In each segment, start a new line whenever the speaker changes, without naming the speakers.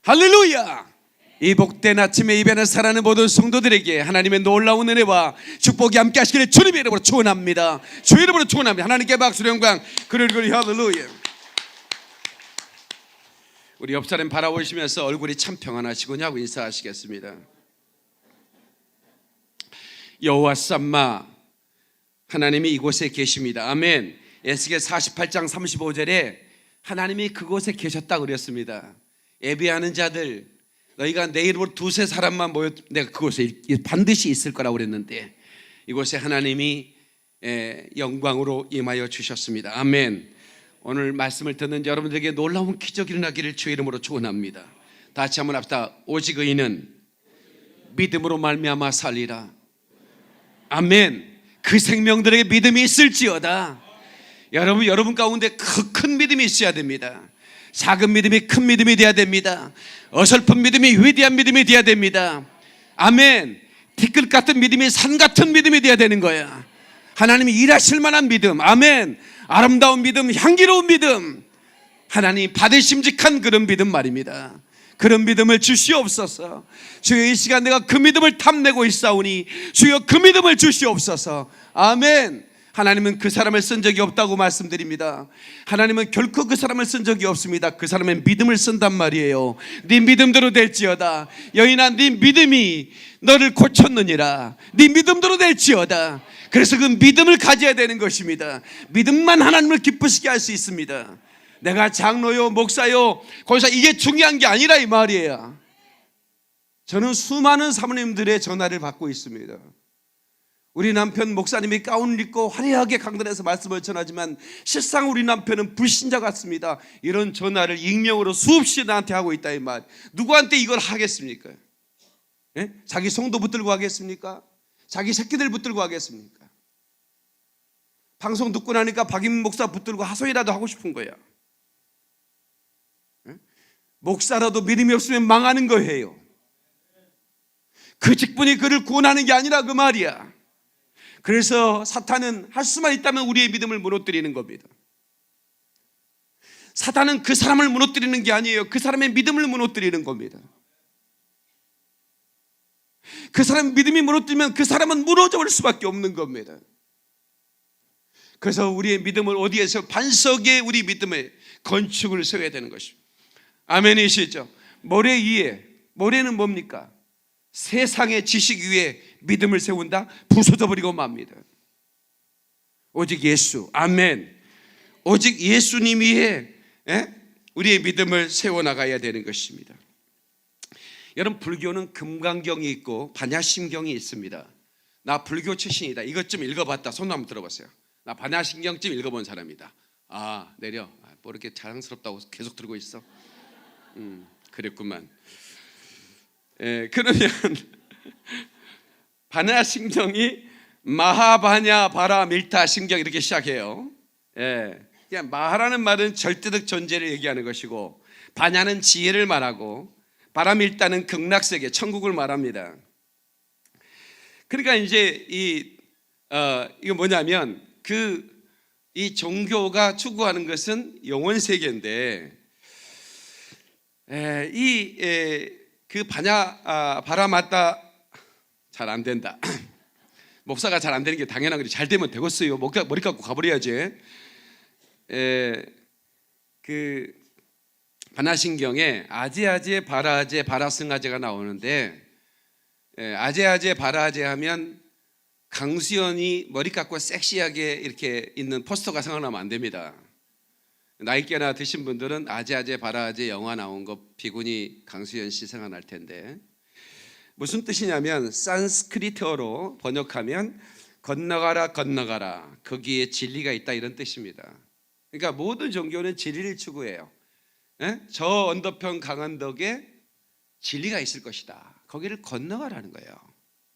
할렐루야! 이 복된 아침에 예배하는 사랑하는 모든 성도들에게 하나님의 놀라운 은혜와 축복이 함께 하시기를 주님의 이름으로 축원합니다. 주의 이름으로 축원합니다. 하나님께 박수 영광. 그리 할렐루야. 우리 옆 사람 바라보시면서 얼굴이 참 평안하시군요 하고 인사하시겠습니다. 여호와 삼마, 하나님이 이곳에 계십니다. 아멘. 에스겔 48장 35절에 하나님이 그곳에 계셨다 그랬습니다. 예배하는 자들, 너희가 내 이름으로 두세 사람만 모여 내가 그곳에 반드시 있을 거라고 그랬는데 이곳에 하나님이 영광으로 임하여 주셨습니다. 아멘. 오늘 말씀을 듣는 여러분들에게 놀라운 기적이 일어나기를 주의 이름으로 축원합니다. 다시 한번 합시다. 오직 의인은 믿음으로 말미암아 살리라. 아멘. 그 생명들에게 믿음이 있을지어다. 여러분 가운데 큰 믿음이 있어야 됩니다. 작은 믿음이 큰 믿음이 되어야 됩니다. 어설픈 믿음이 위대한 믿음이 되어야 됩니다. 아멘. 티끌 같은 믿음이 산 같은 믿음이 되어야 되는 거야. 하나님이 일하실 만한 믿음. 아멘. 아름다운 믿음, 향기로운 믿음, 하나님 받으심직한 그런 믿음 말입니다. 그런 믿음을 주시옵소서. 주여, 이 시간 내가 그 믿음을 탐내고 있사오니 주여 그 믿음을 주시옵소서. 아멘. 하나님은 그 사람을 쓴 적이 없다고 말씀드립니다. 하나님은 결코 그 사람을 쓴 적이 없습니다. 그 사람의 믿음을 쓴단 말이에요. 네 믿음대로 될지어다. 여인아, 네 믿음이 너를 고쳤느니라. 네 믿음대로 될지어다. 그래서 그 믿음을 가져야 되는 것입니다. 믿음만 하나님을 기쁘시게 할 수 있습니다. 내가 장로요, 목사요, 권사, 이게 중요한 게 아니라 이 말이에요. 저는 수많은 사모님들의 전화를 받고 있습니다. 우리 남편 목사님이 가운을 입고 화려하게 강단에서 말씀을 전하지만 실상 우리 남편은 불신자 같습니다. 이런 전화를 익명으로 수없이 나한테 하고 있다 이 말. 누구한테 이걸 하겠습니까? 예? 자기 성도 붙들고 하겠습니까? 자기 새끼들 붙들고 하겠습니까? 방송 듣고 나니까 박임 목사 붙들고 하소연이라도 하고 싶은 거야. 예? 목사라도 믿음이 없으면 망하는 거예요. 그 직분이 그를 구원하는 게 아니라 그 말이야. 그래서 사탄은 할 수만 있다면 우리의 믿음을 무너뜨리는 겁니다. 사탄은 그 사람을 무너뜨리는 게 아니에요. 그 사람의 믿음을 무너뜨리는 겁니다. 그 사람의 믿음이 무너뜨리면 그 사람은 무너져 버릴 수밖에 없는 겁니다. 그래서 우리의 믿음을 어디에서 반석에 우리 믿음의 건축을 세워야 되는 것입니다. 아멘이시죠? 모래 위에, 모래는 뭡니까? 세상의 지식 위에 믿음을 세운다? 부서져 버리고 맙니다. 오직 예수, 아멘. 오직 예수님 위에 우리의 믿음을 세워나가야 되는 것입니다. 여러분, 불교는 금강경이 있고 반야심경이 있습니다. 나 불교 출신이다, 이것 좀 읽어봤다, 손 한번 들어보세요. 나 반야심경 좀 읽어본 사람이다. 아, 내려. 뭐 이렇게 자랑스럽다고 계속 들고 있어? 그랬구만. 그러면 반야심경이 마하바냐 바라 밀타 심경 이렇게 시작해요. 그냥 마하라는 말은 절대적 존재를 얘기하는 것이고, 바냐는 지혜를 말하고, 바라밀타는 극락세계 천국을 말합니다. 그러니까 이제 이거 뭐냐면 이 종교가 추구하는 것은 영원 세계인데, 그 바라마타 잘 안 된다. 목사가 잘 안 되는 게 당연한 거지. 잘 되면 되겠어요. 머리 깎고 가버려야지. 그 반야심경에 아제아제 바라아제 바라승아제가 나오는데, 아제아제 바라아제 하면 강수연이 머리 깎고 섹시하게 이렇게 있는 포스터가 생각나면 안 됩니다. 나이 꽤나 드신 분들은 아제아제 바라아제 영화 나온 거 비구니 강수연 씨 생각날 텐데, 무슨 뜻이냐면 산스크리트어로 번역하면 건너가라 건너가라, 거기에 진리가 있다, 이런 뜻입니다. 그러니까 모든 종교는 진리를 추구해요. 저 언덕편 강언덕에 진리가 있을 것이다, 거기를 건너가라는 거예요.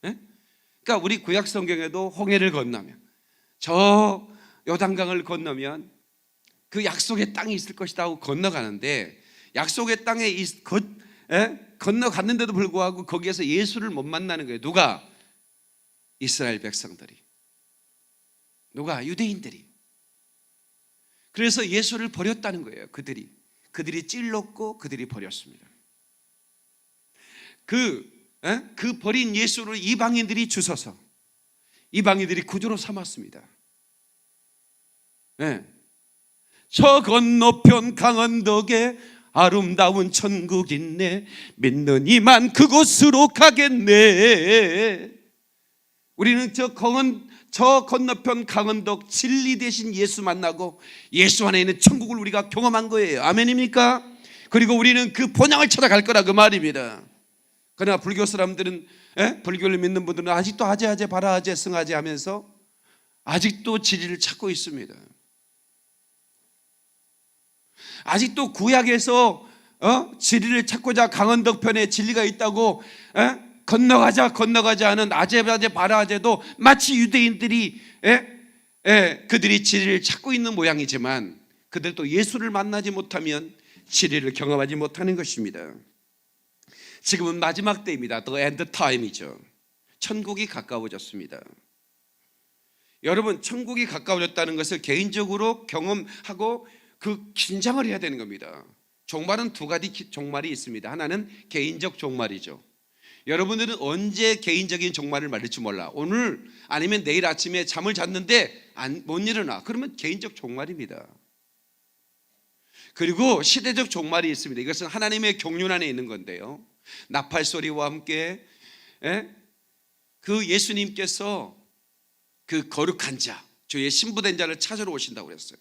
그러니까 우리 구약 성경에도 홍해를 건너면, 저 요단강을 건너면 그 약속의 땅이 있을 것이다 하고 건너가는데, 약속의 땅에 건너갔는데도 불구하고 거기에서 예수를 못 만나는 거예요. 누가? 이스라엘 백성들이. 누가? 유대인들이. 그래서 예수를 버렸다는 거예요. 그들이 찔렀고 그들이 버렸습니다. 그 버린 예수를 이방인들이 주셔서 이방인들이 구주로 삼았습니다. 예. 저 건너편 강언덕에 아름다운 천국 있네. 믿는 이만 그곳으로 가겠네. 우리는 저 건너편 강언덕 진리 대신 예수 만나고 예수 안에 있는 천국을 우리가 경험한 거예요. 아멘입니까? 그리고 우리는 그 본향을 찾아갈 거라 그 말입니다. 그러나 불교 사람들은, 불교를 믿는 분들은 아직도 하제 바라하제 승하제 하면서 아직도 진리를 찾고 있습니다. 아직도 구약에서 진리를 찾고자 강언덕 편에 진리가 있다고 건너가자 하는 아제 바라하제도 마치 유대인들이 그들이 진리를 찾고 있는 모양이지만 그들도 예수를 만나지 못하면 진리를 경험하지 못하는 것입니다. 지금은 마지막 때입니다. The end time이죠. 천국이 가까워졌습니다. 여러분, 천국이 가까워졌다는 것을 개인적으로 경험하고 그 긴장을 해야 되는 겁니다. 종말은 두 가지 종말이 있습니다. 하나는 개인적 종말이죠. 여러분들은 언제 개인적인 종말을 맞을지 몰라. 오늘 아니면 내일 아침에 잠을 잤는데 못 일어나. 그러면 개인적 종말입니다. 그리고 시대적 종말이 있습니다. 이것은 하나님의 경륜 안에 있는 건데요. 나팔 소리와 함께 그 예수님께서 그 거룩한 자, 주의 신부된 자를 찾으러 오신다고 그랬어요.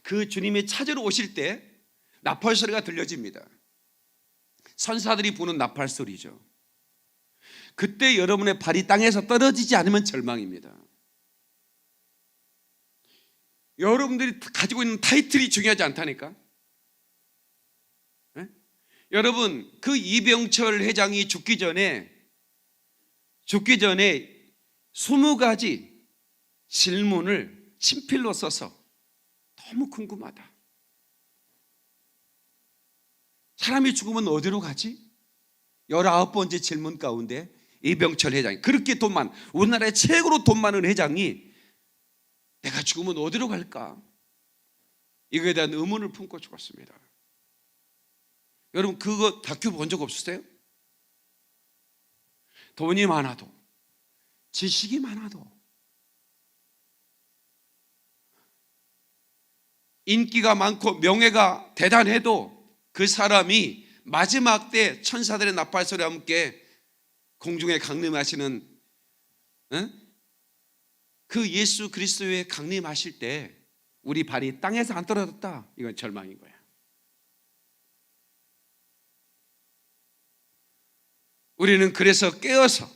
그 주님이 찾으러 오실 때 나팔 소리가 들려집니다. 선사들이 부는 나팔 소리죠. 그때 여러분의 발이 땅에서 떨어지지 않으면 절망입니다. 여러분들이 가지고 있는 타이틀이 중요하지 않다니까. 여러분, 그 이병철 회장이 죽기 전에 20가지 질문을 친필로 써서 너무 궁금하다. 사람이 죽으면 어디로 가지? 19번째 질문 가운데 이병철 회장이 그렇게 우리나라의 최고로 돈 많은 회장이 내가 죽으면 어디로 갈까? 이거에 대한 의문을 품고 죽었습니다. 여러분, 그거 다큐 본 적 없으세요? 돈이 많아도, 지식이 많아도, 인기가 많고 명예가 대단해도 그 사람이 마지막 때 천사들의 나팔 소리와 함께 공중에 강림하시는 그 예수 그리스도의 강림하실 때 우리 발이 땅에서 안 떨어졌다. 이건 절망인 거야. 우리는 그래서 깨어서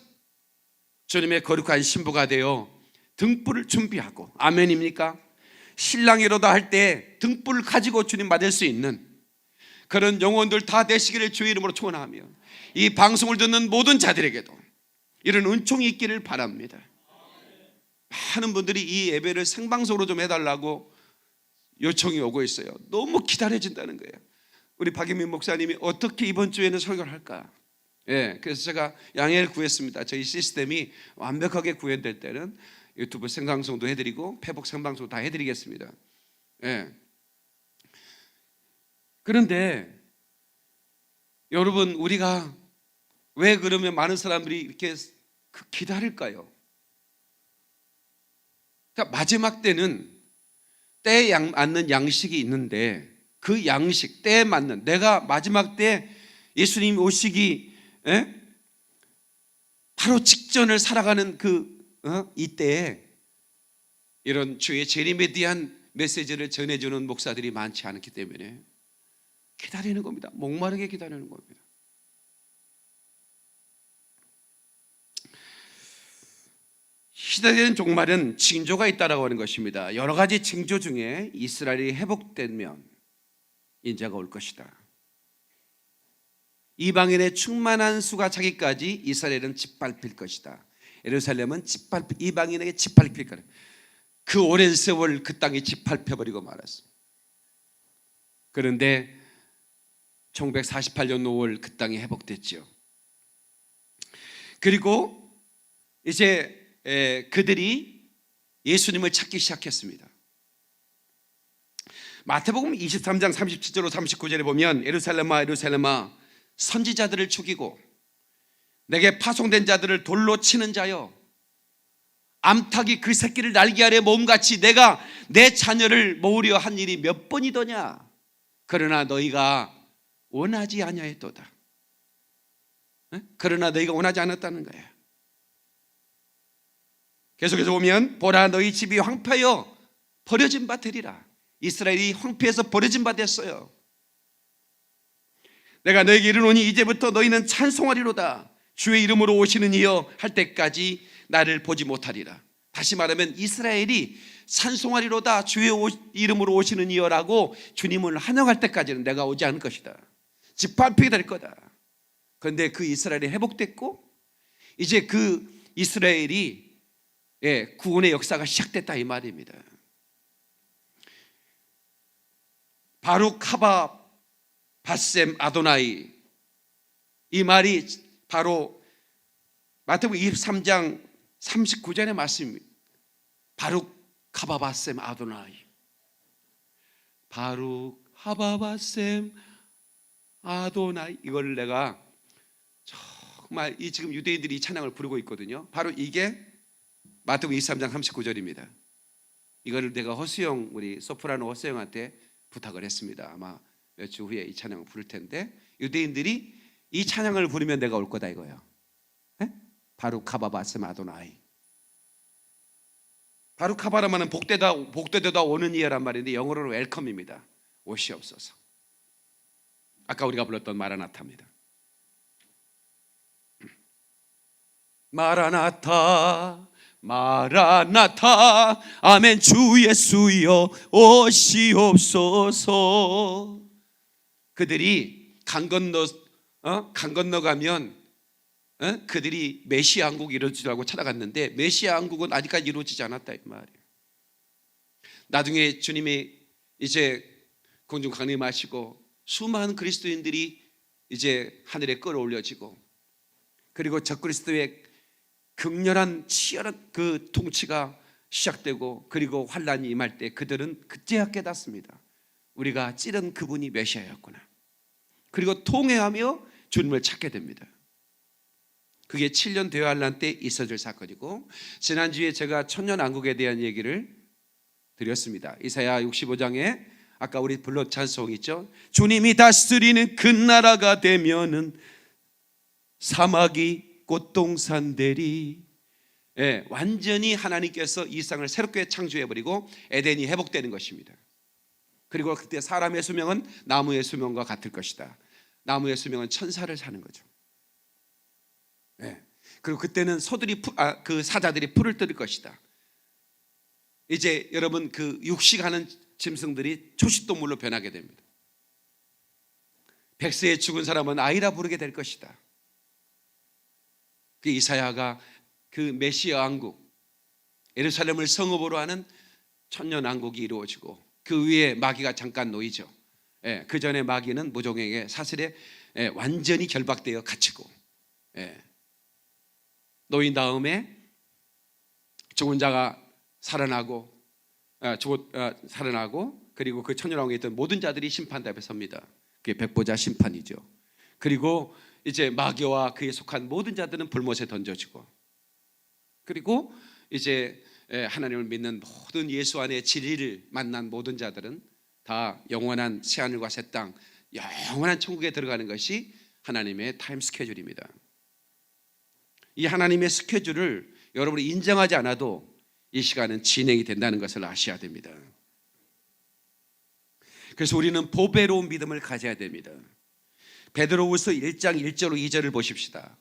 주님의 거룩한 신부가 되어 등불을 준비하고, 아멘입니까? 신랑이로다 할 때 등불을 가지고 주님 맞을 수 있는 그런 영혼들 다 되시기를 주의 이름으로 축원하며 이 방송을 듣는 모든 자들에게도 이런 은총이 있기를 바랍니다. 많은 분들이 이 예배를 생방송으로 좀 해달라고 요청이 오고 있어요. 너무 기다려진다는 거예요. 우리 박인민 목사님이 어떻게 이번 주에는 설교를 할까? 그래서 제가 양해를 구했습니다. 저희 시스템이 완벽하게 구현될 때는 유튜브 생방송도 해드리고 페북 생방송도 다 해드리겠습니다. 그런데 여러분, 우리가 왜 그러면 많은 사람들이 이렇게 기다릴까요? 그러니까 마지막 때는 때에 맞는 양식이 있는데 그 양식, 때에 맞는, 내가 마지막 때 예수님 오시기 바로 직전을 살아가는 이때에 이런 주의 재림에 대한 메시지를 전해주는 목사들이 많지 않기 때문에 기다리는 겁니다. 목마르게 기다리는 겁니다. 시대된 종말은 징조가 있다라고 하는 것입니다. 여러 가지 징조 중에 이스라엘이 회복되면 인자가 올 것이다. 이방인의 충만한 수가 차기까지 이스라엘은 짓밟힐 것이다. 예루살렘은 이방인에게 짓밟힐 거다. 그 오랜 세월 그 땅이 짓밟혀버리고 말았습니다. 그런데 1948년 5월 그 땅이 회복됐죠. 그리고 이제 그들이 예수님을 찾기 시작했습니다. 마태복음 23장 37절로 39절에 보면 예루살렘아 예루살렘아 선지자들을 죽이고 내게 파송된 자들을 돌로 치는 자여, 암탉이 그 새끼를 날개 아래 모음같이 내가 내 자녀를 모으려 한 일이 몇 번이더냐. 그러나 너희가 원하지 아니하였도다. 그러나 너희가 원하지 않았다는 거예요. 계속해서 보면 보라 너희 집이 황폐하여 버려진 바 되리라. 이스라엘이 황폐해서 버려진 바 됐어요. 내가 너에게 이르노니 이제부터 너희는 찬송하리로다. 주의 이름으로 오시는 이여 할 때까지 나를 보지 못하리라. 다시 말하면 이스라엘이 찬송하리로다. 주의 이름으로 오시는 이여라고 주님을 환영할 때까지는 내가 오지 않을 것이다. 짓밟히게 될 거다. 그런데 그 이스라엘이 회복됐고 이제 그 이스라엘이 구원의 역사가 시작됐다 이 말입니다. 바룩 하바 바셈 아도나이, 이 말이 바로 마태복음 23장 39절의 말씀입니다. 바룩 하바 바셈 아도나이, 바룩 하바 바셈 아도나이. 이걸 내가 정말 지금 유대인들이 이 찬양을 부르고 있거든요. 바로 이게 마태복음 23장 39절입니다. 이거를 내가 허수영, 우리 소프라노 허수영한테 부탁을 했습니다. 아마 몇 주 후에 이 찬양을 부를 텐데 유대인들이 이 찬양을 부르면 내가 올 거다 이거예요. 바룩 하바 바셈 아도나이. 바룩 하바라마는 복되다 오는 이여란 말인데 영어로는 웰컴입니다. 오시옵소서. 아까 우리가 불렀던 마라나타입니다. 마라나타 마라나타 아멘 주 예수여 오시옵소서. 그들이 강 건너가면 그들이 메시아 왕국이 이루어지라고 찾아갔는데 메시아 왕국은 아직까지 이루어지지 않았다 이 말이에요. 나중에 주님이 이제 공중 강림하시고 수많은 그리스도인들이 이제 하늘에 끌어올려지고 그리고 적그리스도의 극렬한 치열한 그 통치가 시작되고 그리고 환란이 임할 때 그들은 그제야 깨닫습니다. 우리가 찌른 그분이 메시아였구나. 그리고 통회하며 주님을 찾게 됩니다. 그게 7년 대환란 때 있어질 사건이고 지난주에 제가 천년왕국에 대한 얘기를 드렸습니다. 이사야 65장에 아까 우리 불렀 찬송 있죠. 주님이 다스리는 그 나라가 되면은 사막이 꽃동산 되리. 완전히 하나님께서 이 세상을 새롭게 창조해버리고 에덴이 회복되는 것입니다. 그리고 그때 사람의 수명은 나무의 수명과 같을 것이다. 나무의 수명은 천사를 사는 거죠. 그리고 그때는 그 사자들이 풀을 뜯을 것이다. 이제 여러분 그 육식하는 짐승들이 초식동물로 변하게 됩니다. 100세에 죽은 사람은 아이라 부르게 될 것이다. 그 이사야가 그 메시아 왕국 예루살렘을 성읍으로 하는 천년 왕국이 이루어지고 그 위에 마귀가 잠깐 놓이죠. 그 전에 마귀는 무종에게 사슬에 완전히 결박되어 갇히고 놓인 다음에 죽은 자가 살아나고 그리고 그 천년 왕국에 있던 모든 자들이 심판 앞에 섭니다. 그게 백보자 심판이죠. 그리고 이제 마귀와 그에 속한 모든 자들은 불못에 던져지고 그리고 이제 하나님을 믿는 모든 예수 안에 진리를 만난 모든 자들은 다 영원한 새하늘과 새 땅, 영원한 천국에 들어가는 것이 하나님의 타임 스케줄입니다. 이 하나님의 스케줄을 여러분이 인정하지 않아도 이 시간은 진행이 된다는 것을 아셔야 됩니다. 그래서 우리는 보배로운 믿음을 가져야 됩니다. 베드로후서 1장 1절로 2절을 보십시다.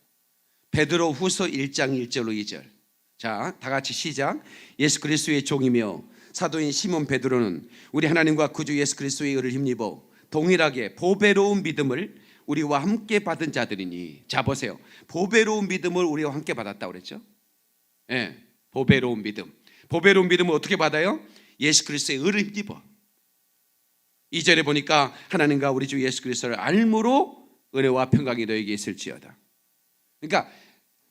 베드로후서 1장 1절로 2절. 자, 다 같이 시작. 예수 그리스도의 종이며 사도인 시몬 베드로는 우리 하나님과 구주 예수 그리스도의 의를 힘입어 동일하게 보배로운 믿음을 우리와 함께 받은 자들이니. 자 보세요. 보배로운 믿음을 우리와 함께 받았다고 그랬죠. 보배로운 믿음. 보배로운 믿음을 어떻게 받아요? 예수 그리스도의 의를 힘입어. 2절에 보니까 하나님과 우리 주 예수 그리스도를 알므로 은혜와 평강이 너에게 있을지어다. 그러니까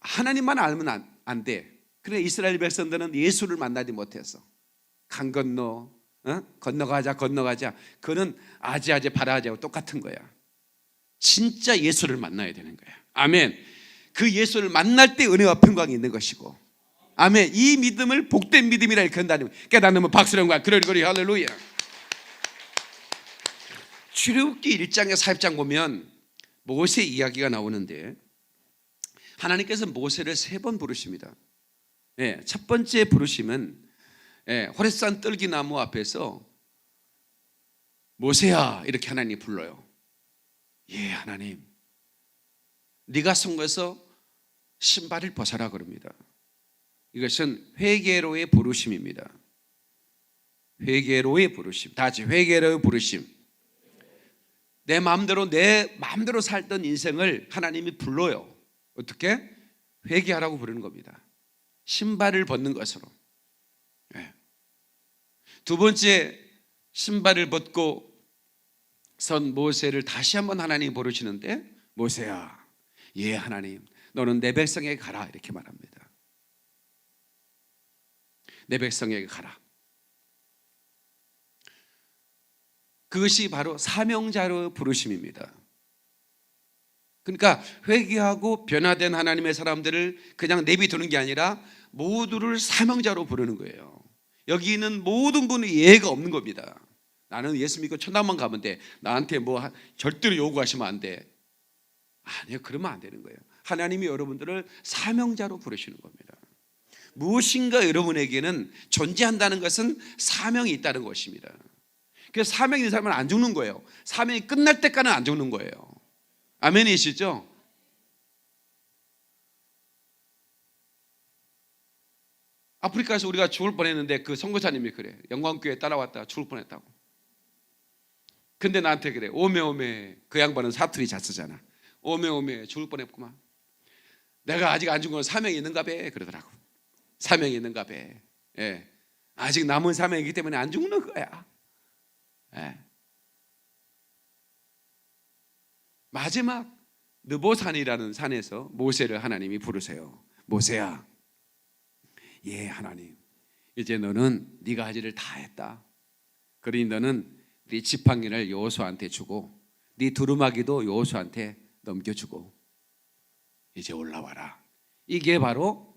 하나님만 알면 안 돼. 그래 이스라엘 백성들은 예수를 만나지 못해서 강 건너 건너가자. 그거는 아재아재 바라아재하고 똑같은 거야. 진짜 예수를 만나야 되는 거야. 아멘. 그 예수를 만날 때 은혜와 평강이 있는 것이고, 아멘. 이 믿음을 복된 믿음이라 일컫는다면 깨닫는 박수령 거야. 그러리 할렐루야. 출애굽기 1장에 4장 보면 모세 이야기가 나오는데, 하나님께서 모세를 3번 부르십니다. 첫 번째 부르심은 호렙산 떨기나무 앞에서 모세야 이렇게 하나님이 불러요. 예, 하나님, 네가 선거에서 신발을 벗어라 그럽니다. 이것은 회개로의 부르심입니다. 회개로의 부르심. 다 같이 회개로의 부르심. 내 마음대로 살던 인생을 하나님이 불러요. 어떻게? 회개하라고 부르는 겁니다. 신발을 벗는 것으로. 두 번째, 신발을 벗고 선 모세를 다시 한번 하나님이 부르시는데, 모세야, 예 하나님, 너는 내 백성에게 가라 이렇게 말합니다. 내 백성에게 가라. 그것이 바로 사명자로 부르심입니다. 그러니까 회개하고 변화된 하나님의 사람들을 그냥 내비두는 게 아니라 모두를 사명자로 부르는 거예요. 여기 있는 모든 분이 예외가 없는 겁니다. 나는 예수 믿고 천당만 가면 돼. 나한테 뭐 절대로 요구하시면 안 돼. 아니요, 그러면 안 되는 거예요. 하나님이 여러분들을 사명자로 부르시는 겁니다. 무엇인가 여러분에게는 존재한다는 것은 사명이 있다는 것입니다. 그래서 사명이 있는 사람은 안 죽는 거예요. 사명이 끝날 때까지는 안 죽는 거예요. 아멘이시죠? 아프리카에서 우리가 죽을 뻔했는데 그 선교사님이 그래. 영광교회 따라왔다가 죽을 뻔했다고. 근데 나한테 그래. 오메오메. 그 양반은 사투리 잘 쓰잖아. 오메오메 죽을 뻔했구만. 내가 아직 안 죽은 건 사명이 있는가 봐 그러더라고. 사명이 있는가 봐. 예. 아직 남은 사명이기 때문에 안 죽는 거야. 예. 마지막 느보산이라는 산에서 모세를 하나님이 부르세요. 모세야, 예 하나님, 이제 너는 네가 할 일을 다 했다. 그러니 너는 네 지팡이를 여호수아한테 주고 네 두루마기도 여호수아한테 넘겨주고 이제 올라와라. 이게 바로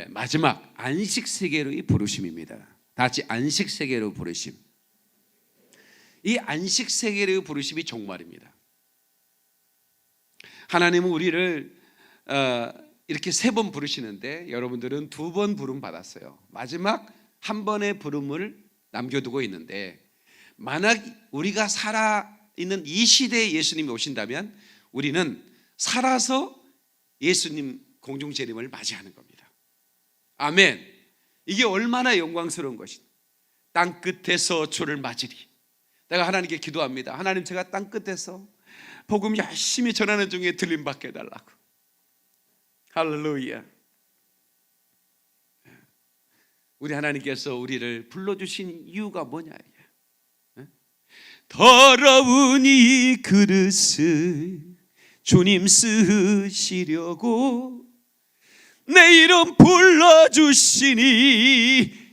마지막 안식세계로의 부르심입니다. 다 같이 안식세계로 부르심. 이 안식세계로의 부르심이 종말입니다. 하나님은 우리를 이렇게 3번 부르시는데 여러분들은 2번 부름 받았어요. 마지막 한 번의 부름을 남겨두고 있는데, 만약 우리가 살아있는 이 시대에 예수님이 오신다면 우리는 살아서 예수님 공중재림을 맞이하는 겁니다. 아멘. 이게 얼마나 영광스러운 것인가. 땅끝에서 주를 맞으리. 내가 하나님께 기도합니다. 하나님, 제가 땅끝에서 복음 열심히 전하는 중에 들림받게 해달라고. 할렐루야. 우리 하나님께서 우리를 불러주신 이유가 뭐냐. 더러운 이 그릇을 주님 쓰시려고 내 이름 불러주시니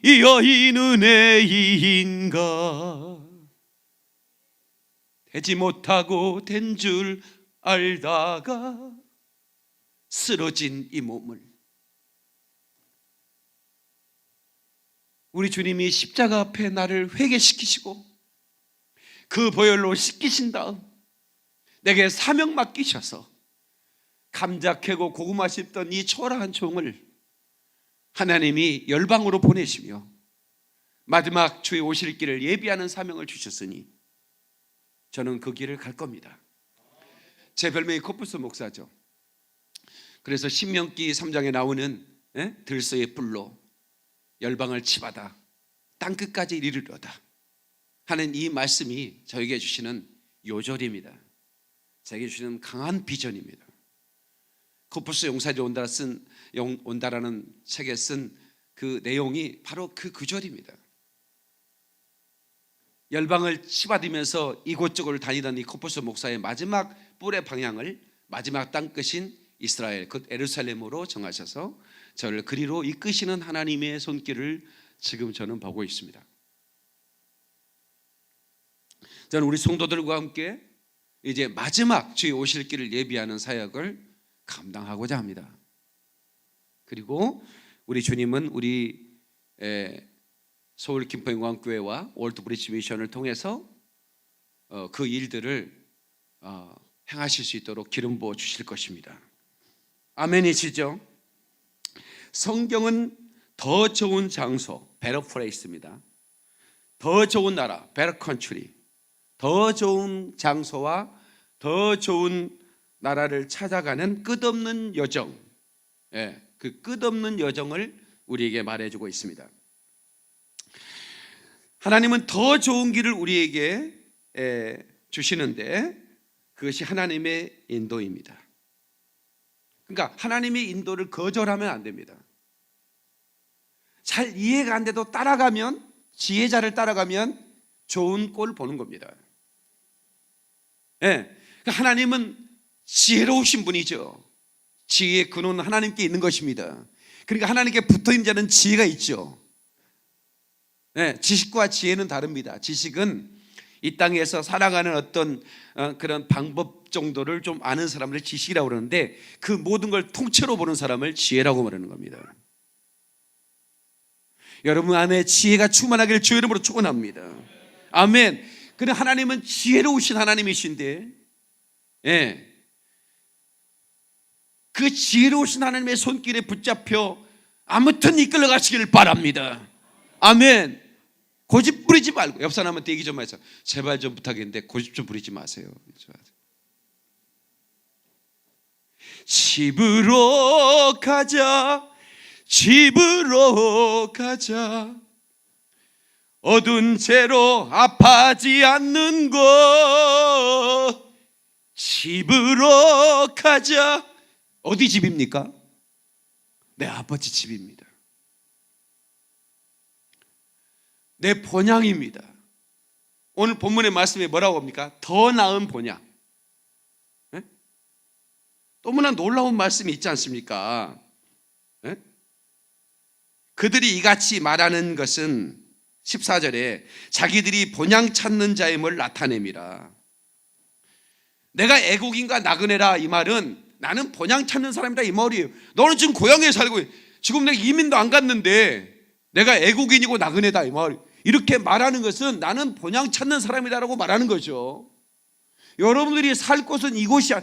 이 여인 은혜인가. 되지 못하고 된 줄 알다가 쓰러진 이 몸을 우리 주님이 십자가 앞에 나를 회개시키시고 그 보혈로 씻기신 다음 내게 사명 맡기셔서 감자 캐고 고구마 씹던 이 초라한 종을 하나님이 열방으로 보내시며 마지막 주의 오실 길을 예비하는 사명을 주셨으니 저는 그 길을 갈 겁니다. 제 별명이 코뿔소 목사죠. 그래서 신명기 3장에 나오는 들소의 뿔로 열방을 치받아 땅끝까지 이르러다 하는 이 말씀이 저에게 주시는 요절입니다. 저에게 주시는 강한 비전입니다. 코뿔소 용사들이 온다라는 책에 쓴 그 내용이 바로 그 구절입니다. 열방을 치받으면서 이곳저곳을 다니던 이 코뿔소 목사의 마지막 뿔의 방향을 마지막 땅끝인 이스라엘, 곧 예루살렘으로 정하셔서 저를 그리로 이끄시는 하나님의 손길을 지금 저는 보고 있습니다. 저는 우리 성도들과 함께 이제 마지막 주의 오실 길을 예비하는 사역을 감당하고자 합니다. 그리고 우리 주님은 우리 서울 김포영광교회와 월드 브리지 미션을 통해서 그 일들을 행하실 수 있도록 기름 부어 주실 것입니다. 아멘이시죠? 성경은 더 좋은 장소, better place입니다. 더 좋은 나라, better country, 더 좋은 장소와 더 좋은 나라를 찾아가는 끝없는 여정, 그 끝없는 여정을 우리에게 말해주고 있습니다. 하나님은 더 좋은 길을 우리에게 주시는데 그것이 하나님의 인도입니다. 그러니까 하나님의 인도를 거절하면 안 됩니다. 잘 이해가 안 돼도 따라가면, 지혜자를 따라가면 좋은 꼴 보는 겁니다. 그러니까 하나님은 지혜로우신 분이죠. 지혜의 근원은 하나님께 있는 것입니다. 그러니까 하나님께 붙어있는 자는 지혜가 있죠. 지식과 지혜는 다릅니다. 지식은 이 땅에서 살아가는 어떤 그런 방법 정도를 좀 아는 사람을 지식이라고 그러는데 그 모든 걸 통째로 보는 사람을 지혜라고 말하는 겁니다. 여러분 안에 지혜가 충만하기를 주의 이름으로 축원합니다. 아멘. 그런데 하나님은 지혜로우신 하나님이신데 그 지혜로우신 하나님의 손길에 붙잡혀 아무튼 이끌어 가시기를 바랍니다. 아멘. 고집 부리지 말고 옆 사람한테 얘기 좀 하세요. 제발 좀 부탁인데 고집 좀 부리지 마세요. 집으로 가자, 집으로 가자. 어두운 채로 아파하지 않는 곳 집으로 가자. 어디 집입니까? 내 아버지 집입니다. 내 본향입니다. 오늘 본문의 말씀이 뭐라고 합니까? 더 나은 본향. 너무나 놀라운 말씀이 있지 않습니까? 그들이 이같이 말하는 것은 14절에 자기들이 본향 찾는 자임을 나타냅니다. 내가 애국인과 나그네라 이 말은 나는 본향 찾는 사람이다 이 말이에요. 너는 지금 고향에 살고 지금 내가 이민도 안 갔는데 내가 애국인이고 나그네다 이 말. 이렇게 말하는 것은 나는 본향 찾는 사람이다라고 말하는 거죠. 여러분들이 살 곳은 이곳이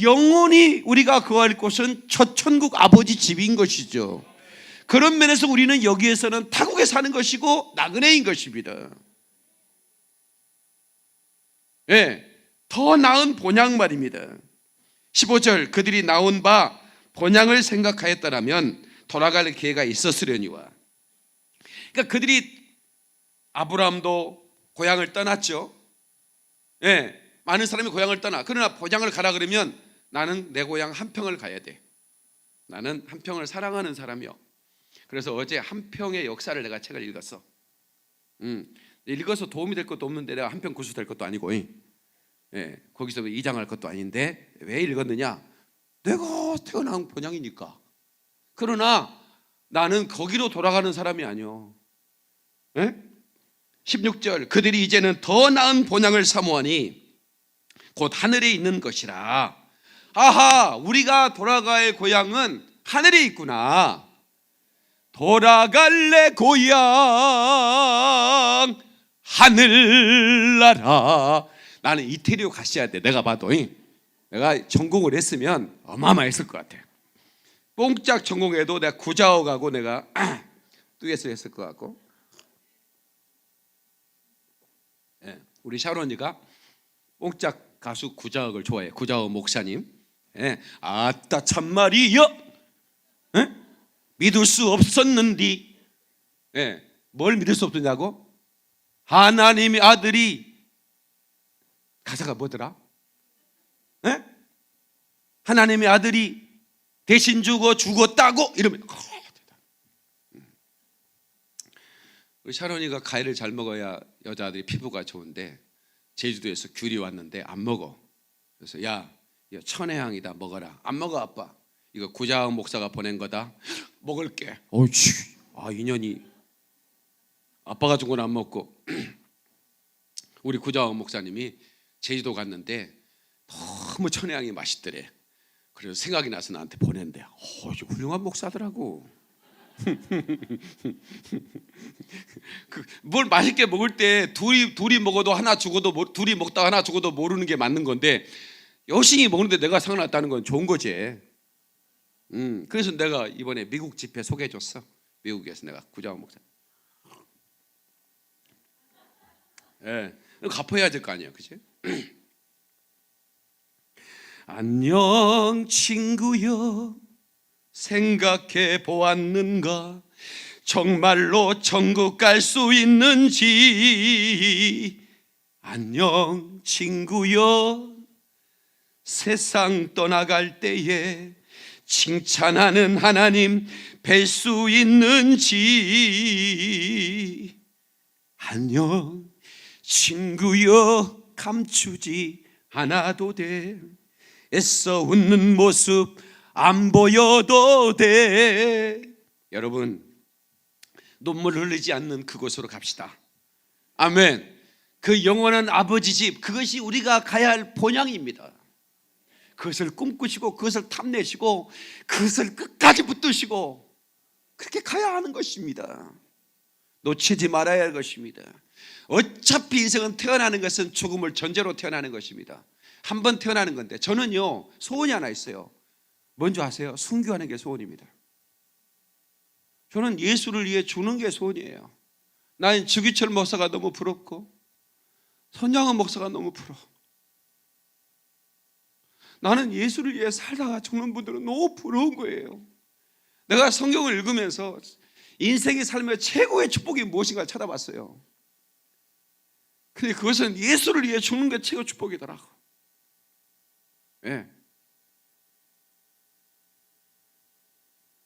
영원히 우리가 거할 곳은 첫 천국 아버지 집인 것이죠. 그런 면에서 우리는 여기에서는 타국에 사는 것이고 나그네인 것입니다. 더 나은 본향 말입니다. 15절 그들이 나온 바 본향을 생각하였더라면 돌아갈 기회가 있었으려니와. 그러니까 그들이 아브라함도 고향을 떠났죠. 많은 사람이 고향을 떠나. 그러나 본향을 가라 그러면 나는 내 고향 한평을 가야 돼. 나는 한평을 사랑하는 사람이요. 그래서 어제 한평의 역사를 내가 책을 읽었어. 읽어서 도움이 될 것도 없는데 내가 한평 구수 될 것도 아니고 거기서 이장할 것도 아닌데 왜 읽었느냐? 내가 태어난 본향이니까. 그러나 나는 거기로 돌아가는 사람이 아니요. 16절 그들이 이제는 더 나은 본향을 사모하니 곧 하늘에 있는 것이라. 아하, 우리가 돌아갈 고향은 하늘에 있구나. 돌아갈래 고향 하늘나라. 나는 이태리로 갔어야 돼. 내가 봐도 내가 전공을 했으면 어마어마했을 것 같아. 뽕짝 전공해도 내가 구자오 가고 내가 뚜에서 했을 것 같고. 우리 샤론이가 뽕짝 가수 구자옥을 좋아해. 구자옥 목사님. 아따 참말이여. 믿을 수 없었는디. 뭘 믿을 수 없었냐고? 하나님의 아들이 가사가 뭐더라? 하나님의 아들이 대신 죽었다고 이러면 우리 샤론이가 과일을 잘 먹어야 여자들이 피부가 좋은데 제주도에서 귤이 왔는데 안 먹어. 그래서 야, 이거 천혜향이다 먹어라. 안 먹어 아빠. 이거 구자옥 목사가 보낸 거다. 먹을게. 어이씨, 인연이 아빠가 준 건 안 먹고 우리 구자원 목사님이 제주도 갔는데 너무 천혜향이 맛있더래. 그래서 생각이 나서 나한테 보낸대. 훌륭한 목사더라고. 뭘 맛있게 먹을 때 둘이 먹어도 하나 죽어도, 둘이 먹다가 하나 죽어도 모르는 게 맞는 건데 여신이 먹는데 내가 상관없다는 건 좋은 거지. 그래서 내가 이번에 미국 집회 소개해줬어. 미국에서 내가 구자원 목사. 예, 갚아야 될 거 아니에요, 그치? 안녕 친구여, 생각해 보았는가? 정말로 천국 갈 수 있는지. 안녕 친구여, 세상 떠나갈 때에 칭찬하는 하나님 뵐 수 있는지. 안녕 친구여, 감추지 않아도 돼. 애써 웃는 모습 안 보여도 돼. 여러분, 눈물 흘리지 않는 그곳으로 갑시다. 아멘. 그 영원한 아버지 집, 그것이 우리가 가야 할 본향입니다. 그것을 꿈꾸시고 그것을 탐내시고 그것을 끝까지 붙드시고 그렇게 가야 하는 것입니다. 놓치지 말아야 할 것입니다. 어차피 인생은 태어나는 것은 죽음을 전제로 태어나는 것입니다. 한 번 태어나는 건데, 저는요 소원이 하나 있어요. 뭔지 아세요? 순교하는 게 소원입니다. 저는 예수를 위해 죽는 게 소원이에요. 나는 주기철 목사가 너무 부럽고 손양은 목사가 너무 부러워. 나는 예수를 위해 살다가 죽는 분들은 너무 부러운 거예요. 내가 성경을 읽으면서 인생의 삶의 최고의 축복이 무엇인가 찾아봤어요. 근데 그것은 예수를 위해 죽는 게 최고 축복이더라고. 예.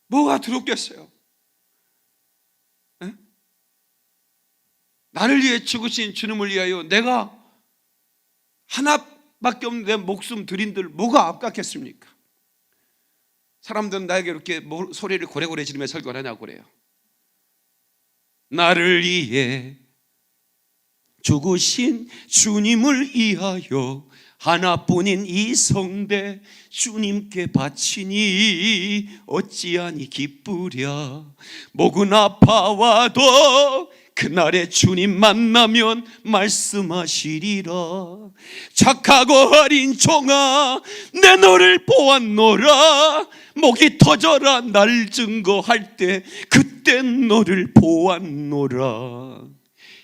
뭐가 두렵겠어요? 예? 나를 위해 죽으신 주님을 위하여 내가 하나밖에 없는 내 목숨 드린들 뭐가 아깝겠습니까? 사람들은 나에게 이렇게 소리를 고래고래 지르며 설교를 하냐고 그래요. 나를 위해 죽으신 주님을 위하여 하나뿐인 이 성대 주님께 바치니 어찌하니 기쁘랴. 목은 아파와도 그날에 주님 만나면 말씀하시리라. 착하고 어린 종아, 내 너를 보았노라. 목이 터져라 날 증거할 때 그땐 너를 보았노라.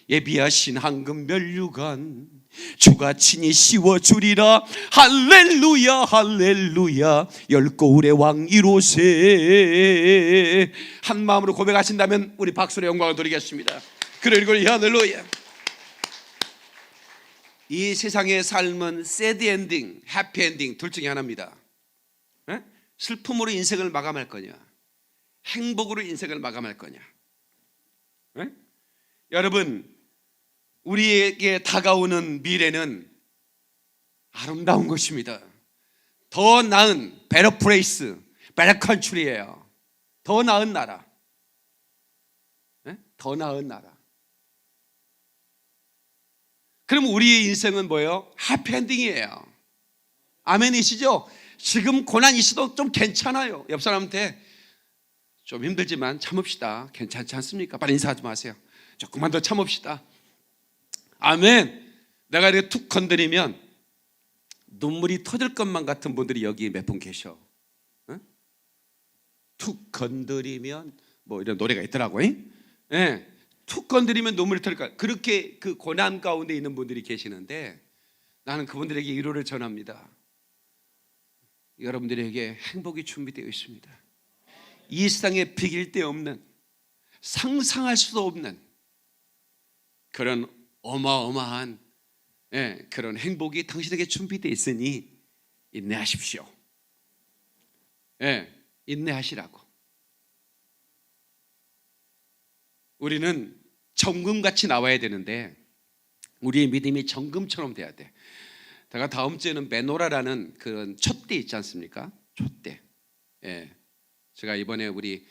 예비하신 황금 면류관 주가 친히 씌워주리라. 할렐루야 할렐루야. 열거울의 왕 이로세. 한 마음으로 고백하신다면 우리 박수로 영광을 드리겠습니다. 그리고 할렐루야. 이 세상의 삶은 새드 엔딩, 해피 엔딩 둘 중에 하나입니다. 에? 슬픔으로 인생을 마감할 거냐, 행복으로 인생을 마감할 거냐. 에? 여러분, 우리에게 다가오는 미래는 아름다운 것입니다. 더 나은 better place, better country예요. 더 나은 나라. 네? 더 나은 나라. 그럼 우리의 인생은 뭐예요? 해피엔딩이에요. 아멘이시죠? 지금 고난 있어도 좀 괜찮아요. 옆 사람한테 좀 힘들지만 참읍시다. 괜찮지 않습니까? 빨리 인사하지 마세요. 조금만 더 참읍시다. 아멘. 내가 이렇게 툭 건드리면 눈물이 터질 것만 같은 분들이 여기 몇 분 계셔. 어? 툭 건드리면 뭐 이런 노래가 있더라고요. 예. 툭 건드리면 눈물이 터질 것. 그렇게 그 고난 가운데 있는 분들이 계시는데 나는 그분들에게 위로를 전합니다. 여러분들에게 행복이 준비되어 있습니다. 이 세상에 비길 데 없는, 상상할 수도 없는 그런 어마어마한 그런 행복이 당신에게 준비되어 있으니 인내하십시오. 인내하시라고. 우리는 정금같이 나와야 되는데 우리의 믿음이 정금처럼 돼야 돼. 제가 다음 주에는 메노라라는 그런 촛대 있지 않습니까? 촛대. 제가 이번에 우리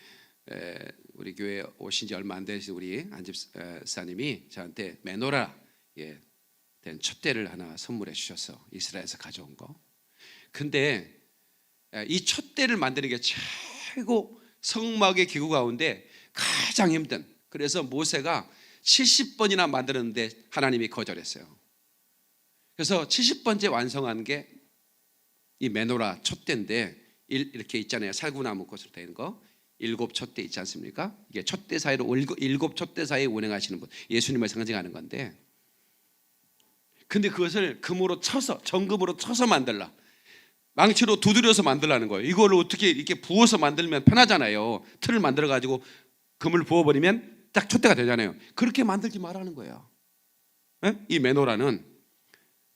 교회 오신 지 얼마 안 되신 우리 안집사님이 저한테 메노라 된 촛대를 하나 선물해 주셔서 이스라엘에서 가져온 거. 근데 이 촛대를 만드는 게 최고 성막의 기구 가운데 가장 힘든, 그래서 모세가 70번이나 만들었는데 하나님이 거절했어요. 그래서 70번째 완성한 게 이 메노라 촛대인데, 이렇게 있잖아요. 살구나무 꽃으로 되는 거. 7 촛대 있지 않습니까? 이게 촛대 사이로 7 촛대 사이에 운행하시는 분, 예수님을 상징하는 건데, 근데 그것을 금으로 쳐서, 정금으로 쳐서 만들라, 망치로 두드려서 만들라는 거예요. 이걸 어떻게 이렇게 부어서 만들면 편하잖아요. 틀을 만들어 가지고 금을 부어버리면 딱 촛대가 되잖아요. 그렇게 만들지 말라는 거예요. 이 메노라는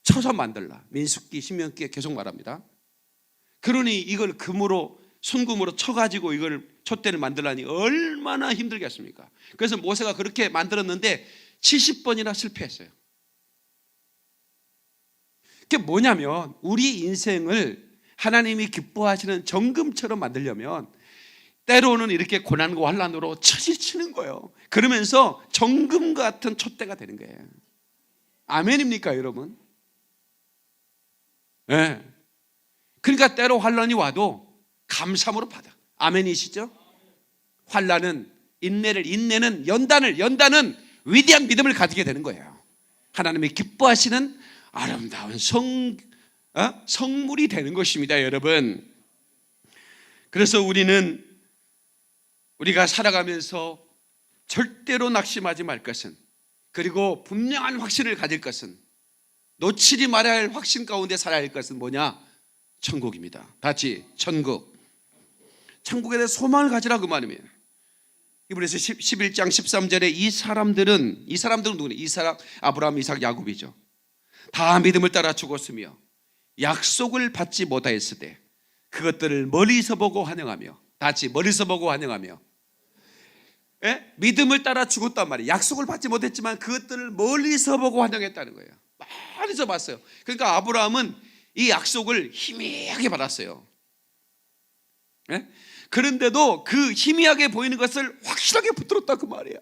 쳐서 만들라. 민수기, 신명기에 계속 말합니다. 그러니 이걸 금으로, 순금으로 쳐가지고 이걸 촛대를 만들라니 얼마나 힘들겠습니까? 그래서 모세가 그렇게 만들었는데 70번이나 실패했어요. 그게 뭐냐면, 우리 인생을 하나님이 기뻐하시는 정금처럼 만들려면 때로는 이렇게 고난과 환난으로 처지치는 거예요. 그러면서 정금 같은 촛대가 되는 거예요. 아멘입니까 여러분? 네. 그러니까 때로 환난이 와도 감사함으로 받아. 아멘이시죠? 환난은 인내는 연단은 위대한 믿음을 가지게 되는 거예요. 하나님이 기뻐하시는 아름다운 성물이 되는 것입니다 여러분. 그래서 우리가 살아가면서 절대로 낙심하지 말 것은, 그리고 분명한 확신을 가질 것은, 놓치지 말아야 할 확신 가운데 살아야 할 것은 뭐냐? 천국입니다. 다 같이 천국. 천국에 대해 소망을 가지라 그 말이에요. 히브리서 11장 13절에 이 사람들은 누구냐? 아브라함, 이삭, 야곱이죠. 다 믿음을 따라 죽었으며 약속을 받지 못하였으되 그것들을 멀리서 보고 환영하며, 다 같이 멀리서 보고 환영하며. 믿음을 따라 죽었단 말이에요. 약속을 받지 못했지만 그것들을 멀리서 보고 환영했다는 거예요. 멀리서 봤어요. 그러니까 아브라함은 이 약속을 희미하게 받았어요. 그런데도 그 희미하게 보이는 것을 확실하게 붙들었다 그 말이야.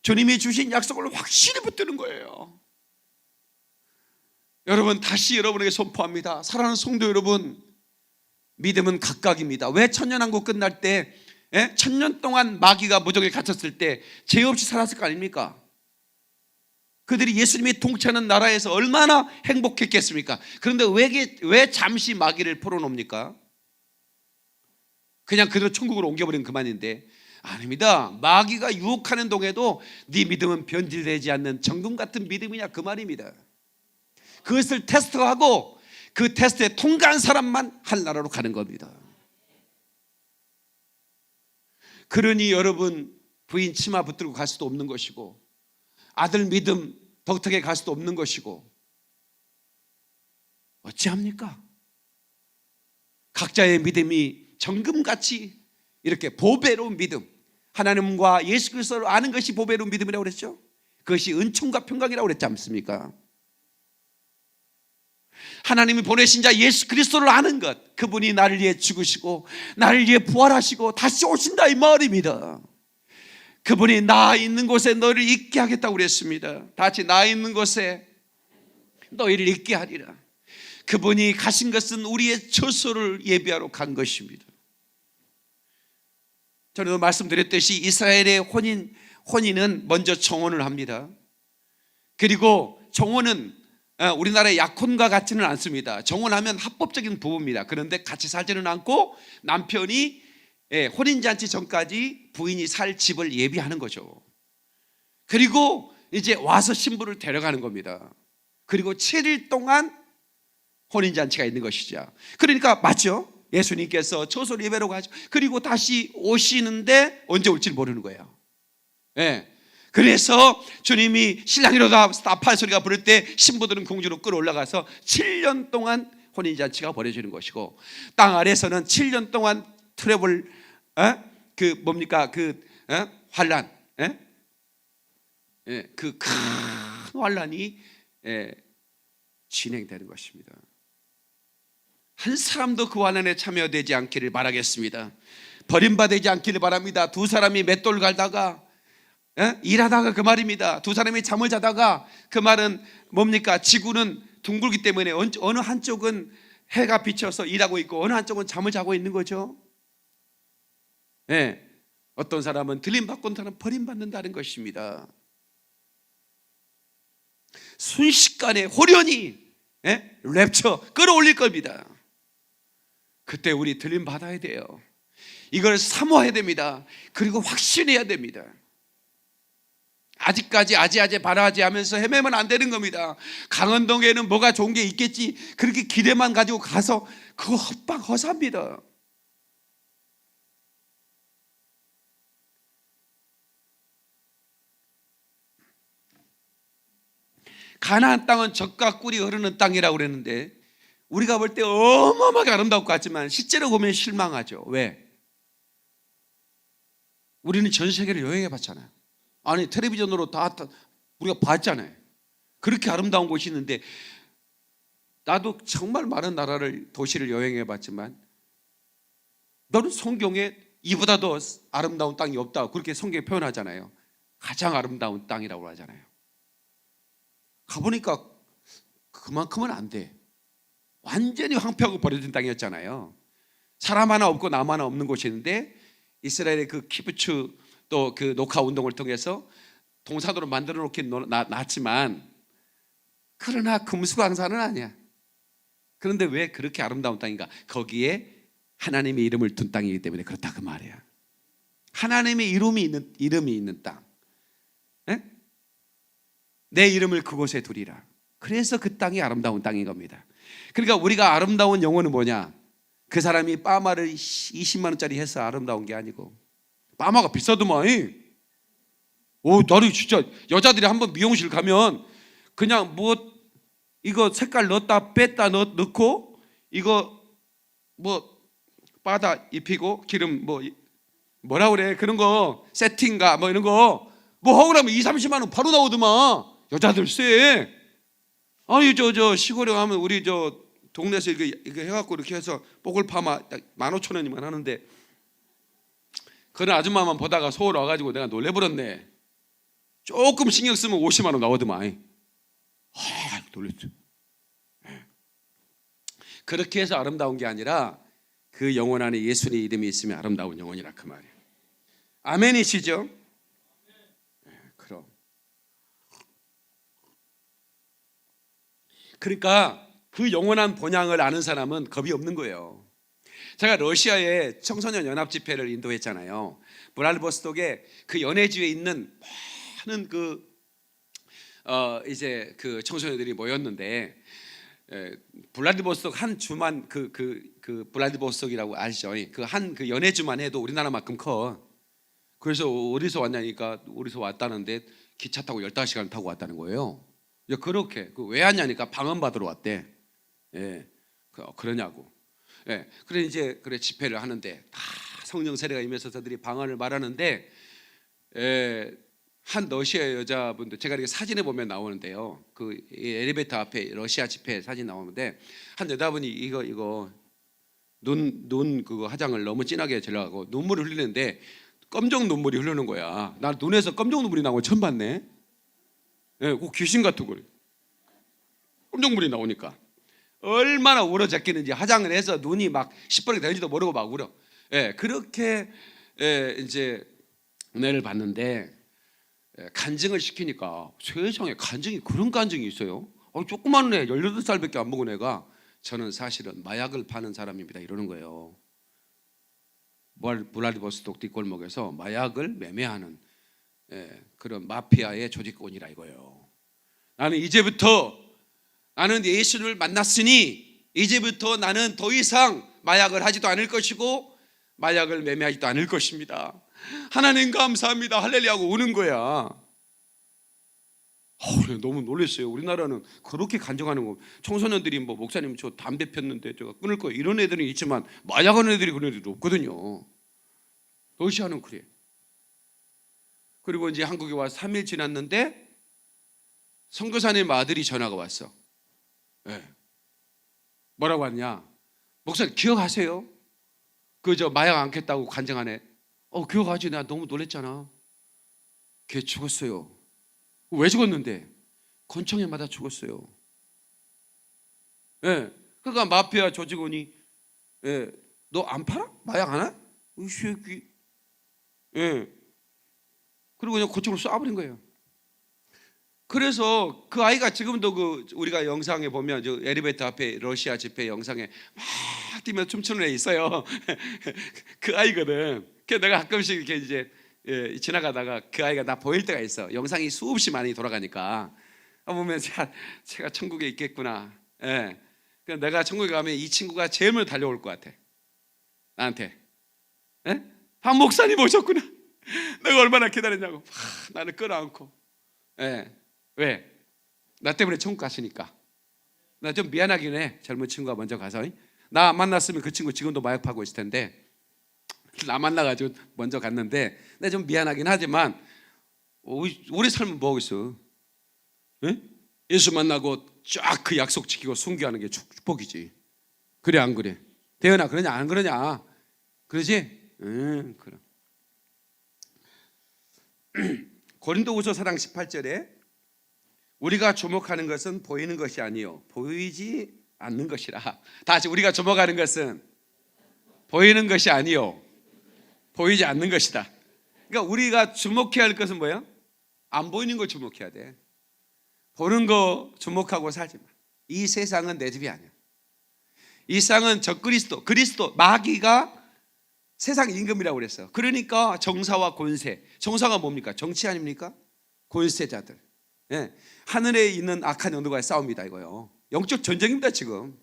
주님이 주신 약속을 확실히 붙드는 거예요. 여러분, 다시 여러분에게 선포합니다. 사랑하는 성도 여러분, 믿음은 각각입니다. 왜 천년왕국 끝날 때, 천년 동안 마귀가 무적에 갇혔을 때 죄 없이 살았을 거 아닙니까? 그들이 예수님이 통치하는 나라에서 얼마나 행복했겠습니까? 그런데 왜 잠시 마귀를 풀어놓습니까? 그냥 그대로 천국으로 옮겨버리면 그만인데, 아닙니다. 마귀가 유혹하는 동에도 네 믿음은 변질되지 않는 정금 같은 믿음이냐 그 말입니다. 그것을 테스트하고 그 테스트에 통과한 사람만 하늘나라로 가는 겁니다. 그러니 여러분, 부인 치마 붙들고 갈 수도 없는 것이고, 아들 믿음 덕택에 갈 수도 없는 것이고, 어찌합니까? 각자의 믿음이 정금같이 이렇게 보배로운 믿음, 하나님과 예수 그리스도를 아는 것이 보배로운 믿음이라고 그랬죠. 그것이 은총과 평강이라고 그랬지 않습니까? 하나님이 보내신 자 예수 그리스도를 아는 것, 그분이 나를 위해 죽으시고 나를 위해 부활하시고 다시 오신다 이 말입니다. 그분이 나 있는 곳에 너를 있게 하겠다고 그랬습니다. 다 같이 나 있는 곳에 너희를 있게 하리라. 그분이 가신 것은 우리의 처소를 예비하러 간 것입니다. 저는 말씀드렸듯이 이스라엘의 혼인은 먼저 정혼을 합니다. 그리고 정혼은 우리나라의 약혼과 같지는 않습니다. 정혼하면 합법적인 부부입니다. 그런데 같이 살지는 않고 남편이 혼인잔치 전까지 부인이 살 집을 예비하는 거죠. 그리고 이제 와서 신부를 데려가는 겁니다. 그리고 7일 동안 혼인잔치가 있는 것이죠. 그러니까 맞죠? 예수님께서 처소를 예배로 가죠. 그리고 다시 오시는데 언제 올지 모르는 거예요. 그래서 주님이 신랑이로다 나팔 소리가 부를 때 신부들은 궁지로 끌어올라가서 7년 동안 혼인잔치가 벌어지는 것이고, 땅 아래서는 7년 동안 트러블, 환란, 그 큰 환란이 진행되는 것입니다. 한 사람도 그 환란에 참여되지 않기를 바라겠습니다. 버림받지 않기를 바랍니다. 두 사람이 맷돌 갈다가 예? 일하다가 그 말입니다. 두 사람이 잠을 자다가 그 말은 뭡니까? 지구는 둥글기 때문에 어느 한쪽은 해가 비쳐서 일하고 있고 어느 한쪽은 잠을 자고 있는 거죠. 예. 어떤 사람은 들림받고 사람은 버림받는다는 것입니다. 순식간에 호련히 랩처 끌어올릴 겁니다. 그때 우리 들림받아야 돼요. 이걸 사모해야 됩니다. 그리고 확신해야 됩니다. 아직까지 아지아지 바라지 하면서 헤매면 안 되는 겁니다. 강원동에는 뭐가 좋은 게 있겠지 그렇게 기대만 가지고 가서 그거 헛방허사입니다. 가나안 땅은 젖과 꿀이 흐르는 땅이라고 그랬는데 우리가 볼 때 어마어마하게 아름다울 것 같지만 실제로 보면 실망하죠. 왜? 우리는 전 세계를 여행해 봤잖아요. 아니 텔레비전으로 다 우리가 봤잖아요. 그렇게 아름다운 곳이 있는데 나도 정말 많은 나라를 도시를 여행해 봤지만 너는 성경에 이보다 더 아름다운 땅이 없다 그렇게 성경에 표현하잖아요. 가장 아름다운 땅이라고 하잖아요. 가보니까 그만큼은 안 돼. 완전히 황폐하고 버려진 땅이었잖아요. 사람 하나 없고 남 하나 없는 곳이었는데 이스라엘의 그 키부츠 또 그 녹화 운동을 통해서 동산으로 만들어 놓긴 놨지만 그러나 금수강산은 아니야. 그런데 왜 그렇게 아름다운 땅인가? 거기에 하나님의 이름을 둔 땅이기 때문에 그렇다 그 말이야. 하나님의 이름이 있는 땅. 네? 내 이름을 그곳에 두리라. 그래서 그 땅이 아름다운 땅인 겁니다. 그러니까 우리가 아름다운 영혼은 뭐냐? 그 사람이 빠마를 20만 원짜리 해서 아름다운 게 아니고 빠마가 비싸더만. 나는 진짜 여자들이 한번 미용실 가면 그냥 뭐 이거 색깔 넣었다 뺐다 넣고 이거 뭐 바다 입히고 기름 뭐라 그래 그런 거 세팅가 뭐 이런 거 뭐 하고 나면 2-30만 원 바로 나오더만. 여자들 쎄. 아니 저 시골에 가면 우리 저 동네에서 이거 해갖고 이렇게 해서 뽀글 파마 15,000원이면 하는데 그런 아줌마만 보다가 서울 와가지고 내가 놀래버렸네. 조금 신경 쓰면 50만 원 나오더만. 놀랬죠. 그렇게 해서 아름다운 게 아니라 그 영혼 안에 예수의 이름이 있으면 아름다운 영혼이라 그 말이에요. 아멘이시죠? 그럼 그러니까 그 영원한 본향을 아는 사람은 겁이 없는 거예요. 제가 러시아에 청소년 연합 집회를 인도했잖아요. 브랄보스톡에 그 연해주에 있는 많은 이제 그 청소년들이 모였는데 블라디보스톡 한 주만 그 블라디보스톡이라고 아시죠? 그 연해주만 해도 우리나라만큼 커. 그래서 어디서 왔냐니까 어디서 왔다는데 기차 타고 15시간 타고 왔다는 거예요. 그렇게 왜 왔냐니까 방언 받으러 왔대. 그러냐고. 그래 이제 집회를 하는데 다 성령 세례가 임해서 저들이 방언을 말하는데 한 러시아 여자분들 제가 이렇게 사진에 보면 나오는데요. 그 엘리베이터 앞에 러시아 집회 사진 나오는데 한 여자분이 이거 눈 그거 화장을 너무 진하게 제거하고 눈물을 흘리는데 검정 눈물이 흐르는 거야. 나 눈에서 검정 눈물이 나온 거 처음 봤네. 꼭 귀신 같은 거래. 검정 눈물이 나오니까 얼마나 울어잡기는지 화장을 해서 눈이 막 시뻘게 되는지도 모르고 막 울어. 그렇게 이제 은혜를 받는데 간증을 시키니까 세상에 간증이 그런 간증이 있어요? 조그만 애 18살밖에 안 먹은 애가 저는 사실은 마약을 파는 사람입니다 이러는 거예요. 블라디보스톡 뒷골목에서 마약을 매매하는 그런 마피아의 조직원이라 이거예요. 나는 이제부터 나는 예수를 만났으니 이제부터 나는 더 이상 마약을 하지도 않을 것이고 마약을 매매하지도 않을 것입니다. 하나님 감사합니다 할렐루야 하고 우는 거야. 너무 놀랐어요. 우리나라는 그렇게 간증하는 거 청소년들이 뭐 목사님 저 담배 폈는데 제가 끊을 거예요 이런 애들은 있지만 마약하는 애들이 그런 애들이 없거든요. 러시아는 그래. 그리고 이제 한국에 와서 3일 지났는데 선교사님 아들이 전화가 왔어. 뭐라고 왔냐? 목사님 기억하세요? 그 저 마약 안 켰다고 간증하네. 기억하지. 내가 너무 놀랬잖아. 걔 죽었어요. 왜 죽었는데? 권총에 맞아 죽었어요. 예. 그러니까 마피아 조직원이, 예, 너 안 팔아? 마약 안 해? 이 새끼. 예. 그리고 그냥 권총으로 쏴버린 거예요. 그래서 그 아이가 지금도 그 우리가 영상에 보면 저 엘리베이터 앞에 러시아 집회 영상에 막 뛰며 춤추는 애 있어요. 그 아이거든. 그래서 내가 가끔씩 이렇게 이제, 예, 지나가다가 그 아이가 나 보일 때가 있어. 영상이 수없이 많이 돌아가니까 보면 제가 천국에 있겠구나. 예. 그래서 내가 천국에 가면 이 친구가 제일 먼저 달려올 것 같아. 나한테. 예? 한 목사님 오셨구나. 내가 얼마나 기다렸냐고. 나를 끌어안고. 예. 왜? 나 때문에 천국 갔으니까. 나 좀 미안하긴 해. 젊은 친구가 먼저 가서. 나 만났으면 그 친구 지금도 마약 파고 있을 텐데, 나 만나가지고 먼저 갔는데 내가 좀 미안하긴 하지만 우리 삶은 뭐하고 있어? 예? 예수 만나고 쫙 그 약속 지키고 순교하는 게 축복이지. 그래 안 그래? 대현아 그러냐 안 그러냐? 그러지? 응 그럼. 고린도후서 4장 18절에 우리가 주목하는 것은 보이는 것이 아니요 보이지 않는 것이라. 다시 우리가 주목하는 것은 보이는 것이 아니요 보이지 않는 것이다. 그러니까 우리가 주목해야 할 것은 뭐야? 안 보이는 거 주목해야 돼. 보는 거 주목하고 살지 마. 이 세상은 내 집이 아니야. 이 세상은 적그리스도, 그리스도, 마귀가 세상 임금이라고 그랬어요. 그러니까 정사와 권세, 정사가 뭡니까? 정치 아닙니까? 권세자들. 예. 하늘에 있는 악한 영들과의 싸움이다 이거요. 영적 전쟁입니다 지금.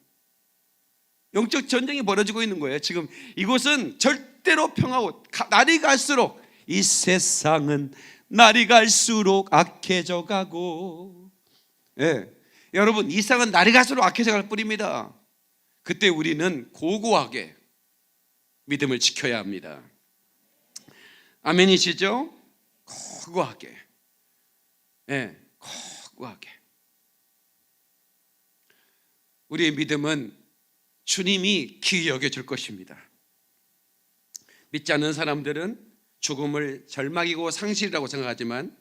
영적 전쟁이 벌어지고 있는 거예요. 지금 이곳은 절대로 평화고, 날이 갈수록 이 세상은 날이 갈수록 악해져 가고, 예. 여러분 이 세상은 날이 갈수록 악해져 갈 뿐입니다. 그때 우리는 고고하게 믿음을 지켜야 합니다. 아멘이시죠? 고고하게, 예, 고고하게. 우리의 믿음은 주님이 귀히 여겨줄 것입니다. 믿지 않는 사람들은 죽음을 절망이고 상실이라고 생각하지만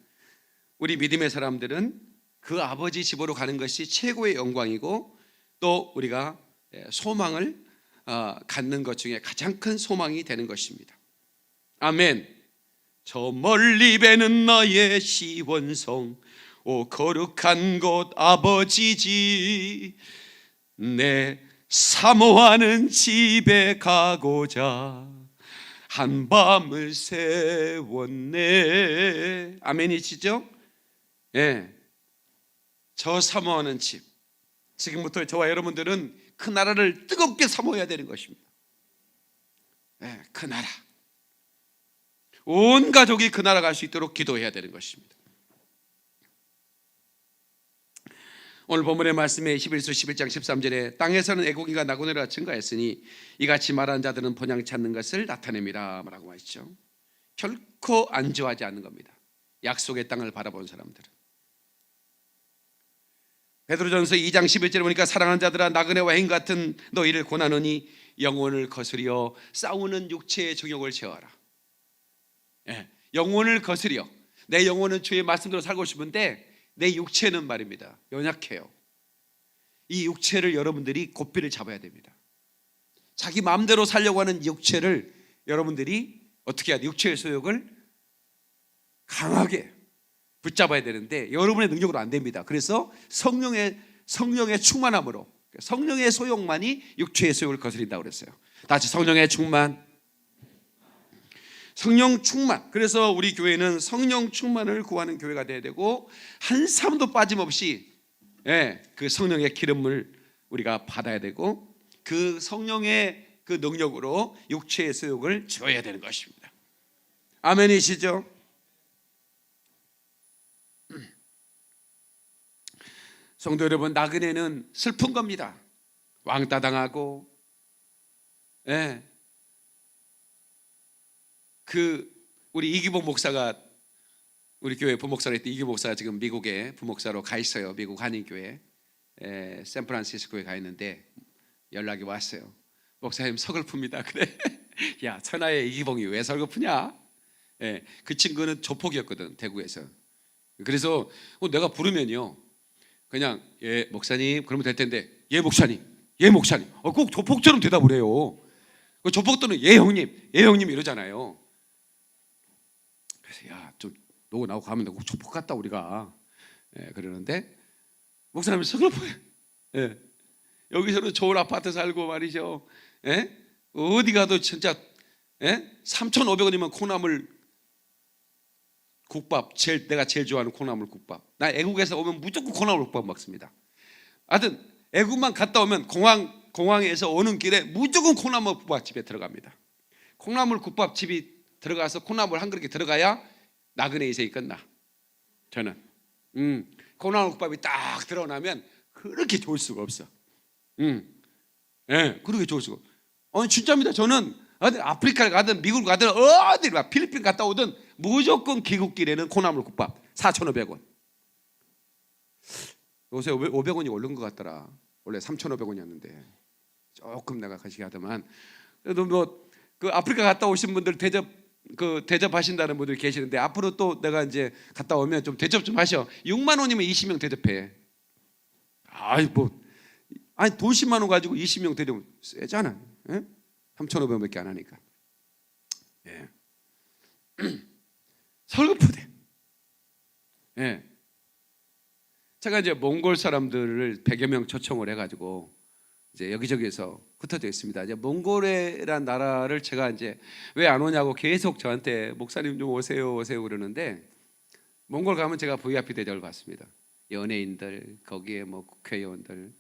우리 믿음의 사람들은 그 아버지 집으로 가는 것이 최고의 영광이고 또 우리가 소망을 갖는 것 중에 가장 큰 소망이 되는 것입니다. 아멘. 저 멀리 배는 나의 시원성 오 거룩한 곳 아버지지 내 사모하는 집에 가고자 한밤을 새웠네. 아멘이시죠? 예. 저 사모하는 집. 지금부터 저와 여러분들은 그 나라를 뜨겁게 사모해야 되는 것입니다. 예, 그 나라. 온 가족이 그 나라 갈 수 있도록 기도해야 되는 것입니다. 오늘 본문의 말씀에 11서 11장 13절에 땅에서는 애국인과 나고네라 증가했으니 이같이 말하는 자들은 본향 찾는 것을 나타냅니다 라고 하시죠. 결코 안주하지 않는 겁니다. 약속의 땅을 바라본 사람들은. 베드로전서 2장 11절에 보니까 사랑하는 자들아 나그네와 행 같은 너희를 권하노니 영혼을 거스려 싸우는 육체의 정욕을 제어하라. 예, 영혼을 거스려. 내 영혼은 주의 말씀대로 살고 싶은데 내 육체는 말입니다 연약해요. 이 육체를 여러분들이 고삐를 잡아야 됩니다. 자기 마음대로 살려고 하는 육체를 여러분들이 어떻게 해야 돼? 육체의 소욕을 강하게 붙잡아야 되는데 여러분의 능력으로 안 됩니다. 그래서 성령의 충만함으로, 성령의 소욕만이 육체의 소욕을 거스린다고 그랬어요. 다시 성령의 충만, 성령 충만. 그래서 우리 교회는 성령 충만을 구하는 교회가 되어야 되고 한 사람도 빠짐없이, 예, 그 성령의 기름을 우리가 받아야 되고 그 성령의 그 능력으로 육체의 소욕을 지어야 되는 것입니다. 아멘이시죠? 성도 여러분, 나그네는 슬픈 겁니다. 왕따 당하고, 예, 우리 이기복 목사가, 우리 교회 부목사로 했던 이기복 목사가 지금 미국에 부목사로 가 있어요. 미국 한인교회 샌프란시스코에 가 있는데 연락이 왔어요. 목사님 서글픕니다. 그래. 야, 천하의 이기복이 왜 서글프냐? 예, 그 친구는 조폭이었거든, 대구에서. 그래서 내가 부르면요, 그냥 예 목사님 그러면 될 텐데, 예 목사님, 예 목사님, 꼭 조폭처럼 대답을 해요. 그 조폭들은 예 형님, 예 형님 이러잖아요. 그래서 야, 좀 너고 나고 가면 꼭 조폭 같다 우리가. 예, 그러는데 목사님이 서글퍼요. 예, 여기서는 좋은 아파트 살고 말이죠. 예, 어디 가도 진짜 3,500원이면 콩나물 국밥, 내가 제일 좋아하는 콩나물 국밥. 나 애국에서 오면 무조건 콩나물 국밥 먹습니다. 하여튼 애국만 갔다 오면 공항에서 오는 길에 무조건 콩나물 국밥집에 들어갑니다. 콩나물 국밥집이 들어가서 콩나물 한 그릇에 들어가야 나그네 인생이 끝나. 저는 콩나물 국밥이 딱 들어나면 그렇게 좋을 수가 없어. 그렇게 좋을 수가 없어. 아니 진짜입니다. 저는 어디 아프리카를 가든 미국을 가든 어디 필리핀 갔다 오든 무조건 귀국길에는 콩나물 국밥 4,500원. 요새 500원이 오른 것 같더라. 원래 3,500원이었는데 조금 내가 가시게 하더만. 그래도 뭐 그 아프리카 갔다 오신 분들 대접하신다는 분들이 계시는데, 앞으로 또 내가 이제 갔다 오면 좀 대접 좀 하셔. 6만 원이면 20명 대접해. 아니 돈 10만 원 가지고 20명 대접은 세잖아. 3,500원밖에 안 하니까. 예. 설거푸대. 예. 제가 이제 몽골 사람들을 100여 명 초청을 해가지고 이제 여기저기에서 흩어져 있습니다. 이제 몽골이란 나라를 제가 이제 왜 안 오냐고 계속 저한테 목사님 좀 오세요 그러는데, 몽골 가면 제가 VIP 대접을 받습니다. 연예인들, 거기에 뭐 국회의원들,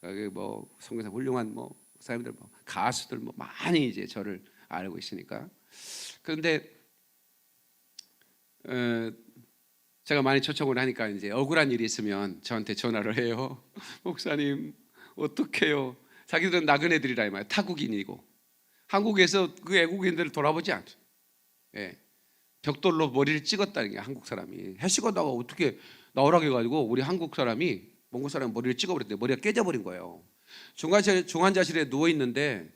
거기 뭐 선교사 훌륭한 뭐 사람들, 뭐 가수들 뭐 많이 이제 저를 알고 있으니까. 그런데 제가 많이 초청을 하니까 이제 억울한 일이 있으면 저한테 전화를 해요. 목사님 어떡해요? 자기들은 나그네들이라 이 말이에요. 타국인이고 한국에서 그 애국인들을 돌아보지 않죠. 예. 벽돌로 머리를 찍었다는 게, 한국 사람이 해시고다가 어떻게 나오라고 해가지고 우리 한국 사람이 몽골 사람 머리를 찍어버렸대. 머리가 깨져버린 거예요. 중환자실에 누워 있는데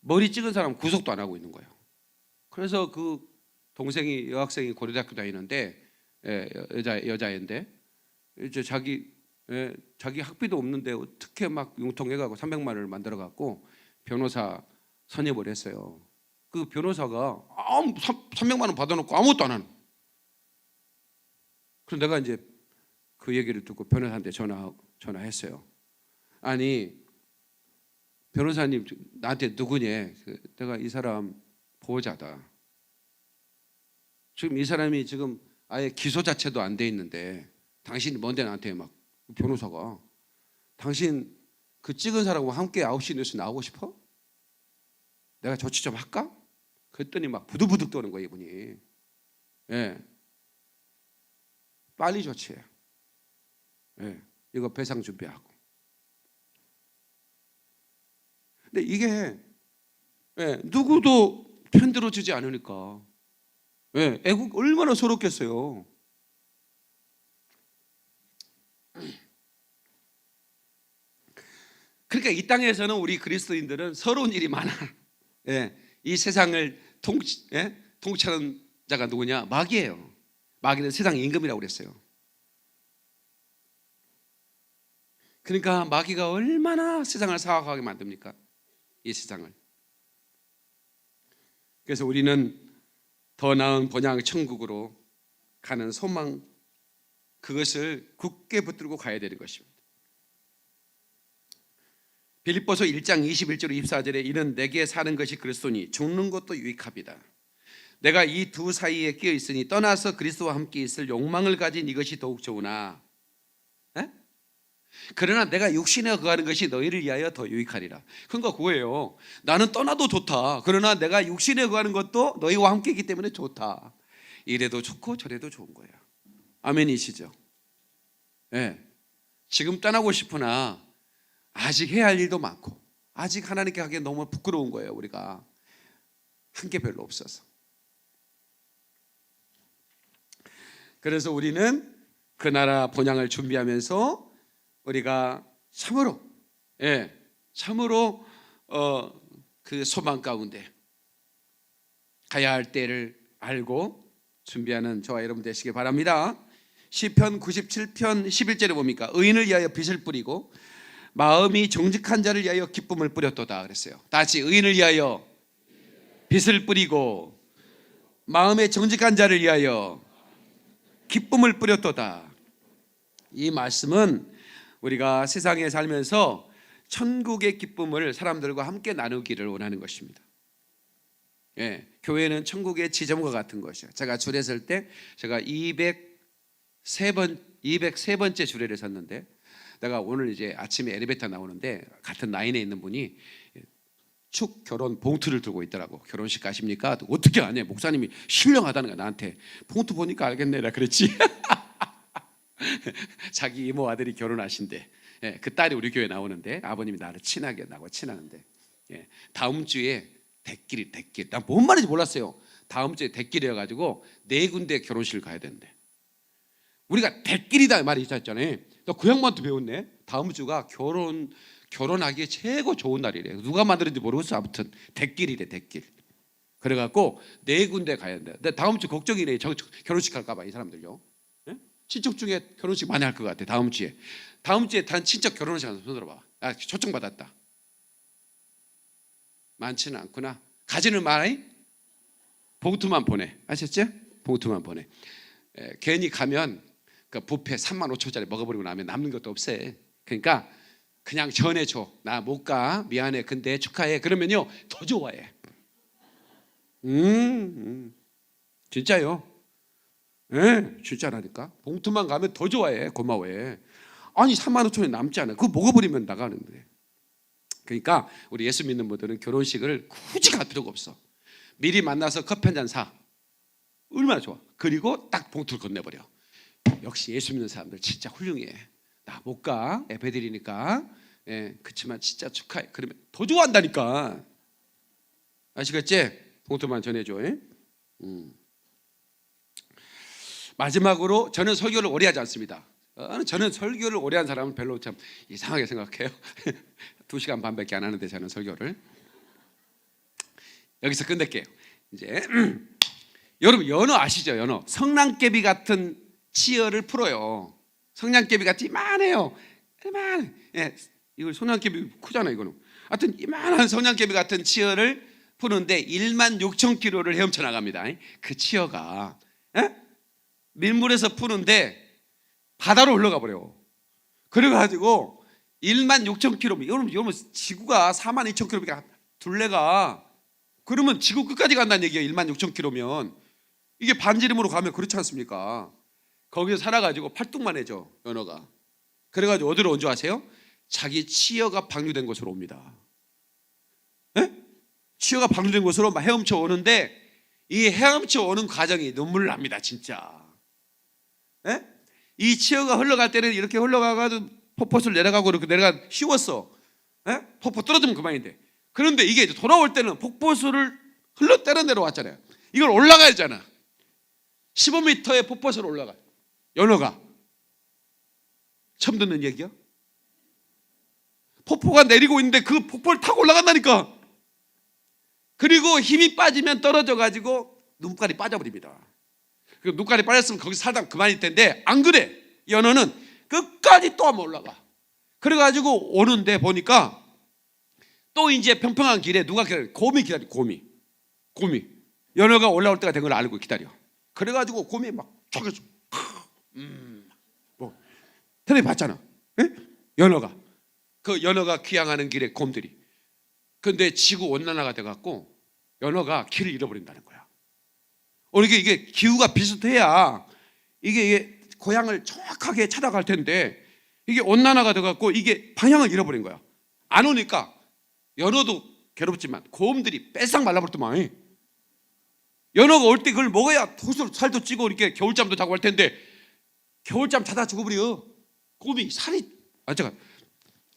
머리 찍은 사람 구속도 안 하고 있는 거예요. 그래서 그 동생이, 여학생이 고려대학교 다니는데, 여자인데 이제 자기 학비도 없는데 어떻게 막 융통해가고 300만 원을 만들어갖고 변호사 선임을 했어요. 그 변호사가 300만 원 받아놓고 아무것도 안 하는. 그래서 내가 이제 그 얘기를 듣고 변호사한테 전화했어요. 아니 변호사님, 나한테 누구냐? 내가 이 사람 보호자다. 지금 이 사람이 지금 아예 기소 자체도 안 돼 있는데 당신이 뭔데 나한테 막, 변호사가 당신 그 찍은 사람과 함께 9시 뉴스 나오고 싶어? 내가 조치 좀 할까? 그랬더니 막 부득부득 떠는 거예요, 이분이. 예. 빨리 조치해. 예. 이거 배상 준비하고. 근데 이게 누구도 편들어주지 않으니까 애국 얼마나 서럽겠어요. 그러니까 이 땅에서는 우리 그리스도인들은 서러운 일이 많아. 이 세상을 통치하는 자가 누구냐? 마귀예요. 마귀는 세상 임금이라고 그랬어요. 그러니까 마귀가 얼마나 세상을 사악하게 만듭니까? 이 세상을. 그래서 우리는 더 나은 본향 천국으로 가는 소망, 그것을 굳게 붙들고 가야 되는 것입니다. 빌립보서 1장 21절 24절에 이는 내게 사는 것이 그리스도니 죽는 것도 유익합니다. 내가 이 두 사이에 끼어 있으니 떠나서 그리스도와 함께 있을 욕망을 가진 이것이 더욱 좋으나 그러나 내가 육신에 거하는 것이 너희를 위하여 더 유익하리라. 그러니까 그거예요. 나는 떠나도 좋다. 그러나 내가 육신에 거하는 것도 너희와 함께 있기 때문에 좋다. 이래도 좋고 저래도 좋은 거예요. 아멘이시죠? 지금 떠나고 싶으나 아직 해야 할 일도 많고 아직 하나님께 하기엔 너무 부끄러운 거예요. 우리가 한 게 별로 없어서. 그래서 우리는 그 나라 본향을 준비하면서 우리가 참으로 그 소망 가운데 가야 할 때를 알고 준비하는 저와 여러분 되시길 바랍니다. 시편 97편 11절에 뭡니까? 의인을 위하여 빛을 뿌리고 마음이 정직한 자를 위하여 기쁨을 뿌렸도다 그랬어요. 다시 의인을 위하여 빛을 뿌리고 마음에 정직한 자를 위하여 기쁨을 뿌렸도다. 이 말씀은 우리가 세상에 살면서 천국의 기쁨을 사람들과 함께 나누기를 원하는 것입니다. 예, 교회는 천국의 지점과 같은 것이에요. 제가 줄에 설 때 제가 203번째 줄에를 섰는데, 내가 오늘 이제 아침에 엘리베이터 나오는데 같은 라인에 있는 분이 축 결혼 봉투를 들고 있더라고. 결혼식 가십니까? 어떻게 아냐? 목사님이 신령하다는 거야 나한테. 봉투 보니까 알겠네 라 그랬지. 자기 이모 아들이 결혼하신대. 예, 그 딸이 우리 교회 나오는데 아버님이 나를 친하게 나고 친하는데, 예, 다음 주에 대길. 난 뭔 말인지 몰랐어요. 다음 주에 대길이어가지고 4군데 결혼식을 가야 되는데, 우리가 대길이다 말이 있었잖아요. 나 그 양반한테 배웠네. 다음 주가 결혼하기에 최고 좋은 날이래. 누가 만들었는지 모르겠어. 아무튼 대길이래, 대길. 그래갖고 4군데 가야 된다. 근데 다음 주 걱정이네. 결혼식 할까봐 이 사람들요. 예? 친척 중에 결혼식 많이 할 것 같아. 다음 주에 단 친척 결혼식 하는 손 들어봐. 아, 초청 받았다. 많지는 않구나. 가지는 마이. 봉투만 보내. 아셨죠? 봉투만 보내. 괜히 가면 그 뷔페 35,000원짜리 먹어버리고 나면 남는 것도 없어. 그러니까 그냥 전해줘. 나 못 가. 미안해. 근데 축하해. 그러면요 더 좋아해. 진짜요. 네, 진짜라니까. 봉투만 가면 더 좋아해. 고마워해. 아니 35,000원이 남지 않아. 그거 먹어버리면 나가는데. 그러니까 우리 예수 믿는 분들은 결혼식을 굳이 갈 필요가 없어. 미리 만나서 커피 한잔 사. 얼마나 좋아. 그리고 딱 봉투를 건네버려. 역시 예수 믿는 사람들 진짜 훌륭해. 나 못 가. 예배드리니까. 예, 그렇지만 진짜 축하해. 그러면 더 좋아한다니까. 아시겠지? 봉투만 전해줘. 마지막으로 저는 설교를 오래 하지 않습니다. 저는 설교를 오래 한 사람은 별로 참 이상하게 생각해요. 2시간 반밖에 안 하는데 저는 설교를. 여기서 끝낼게요. 이제 여러분 연어 아시죠? 연어. 성냥개비 같은 치어를 풀어요. 성냥개비 같이 이만해요. 이만. 예, 이걸 성냥개비 크잖아 이거는. 하여튼 이만한 성냥개비 같은 치어를 푸는데 16,000km를 헤엄쳐 나갑니다. 그 치어가. 예? 민물에서 푸는데 바다로 흘러가 버려요. 그래가지고 16,000km. 여러분 지구가 42,000km니까 둘레가, 그러면 지구 끝까지 간다는 얘기예요. 16,000km면. 이게 반지름으로 가면 그렇지 않습니까? 거기서 살아가지고 팔뚝만 해져 연어가. 그래가지고 어디로 온 줄 아세요? 자기 치어가 방류된 곳으로 옵니다. 에? 치어가 방류된 곳으로 막 헤엄쳐 오는데, 이 헤엄쳐 오는 과정이 눈물 납니다 진짜. 에? 이 치어가 흘러갈 때는 이렇게 흘러가가지고 폭포수를 내려가고 이렇게 내려가 쉬웠어. 에? 폭포 떨어지면 그만인데. 그런데 이게 이제 돌아올 때는 폭포수를 흘러 때려 내려왔잖아요. 이걸 올라가야 되잖아. 15m의 폭포수를 올라가. 연어가. 처음 듣는 얘기야? 폭포가 내리고 있는데 그 폭포를 타고 올라간다니까. 그리고 힘이 빠지면 떨어져 가지고 눈깔이 빠져버립니다. 그 눈깔이 빠졌으면 거기서 살다 그만일 텐데 안 그래. 연어는 끝까지 또 한번 올라가. 그래가지고 오는데 보니까 또 이제 평평한 길에 누가 기다려? 곰이 기다려. 곰이. 연어가 올라올 때가 된 걸 알고 기다려. 그래가지고 곰이 막 저기서 뭐 텔레비 봤잖아. 에? 연어가 귀향하는 길에 곰들이. 근데 지구 온난화가 돼갖고 연어가 길을 잃어버린다는 거야. 이게 기후가 비슷해야 이게 고향을 정확하게 찾아갈 텐데, 이게 온난화가 돼갖고 이게 방향을 잃어버린 거야. 안 오니까 연어도 괴롭지만 곰들이 빼싹 말라버렸더만. 연어가 올 때 그걸 먹어야 살도 찌고 이렇게 겨울잠도 자고 할 텐데 겨울잠 자다 죽어버려. 곰이 살이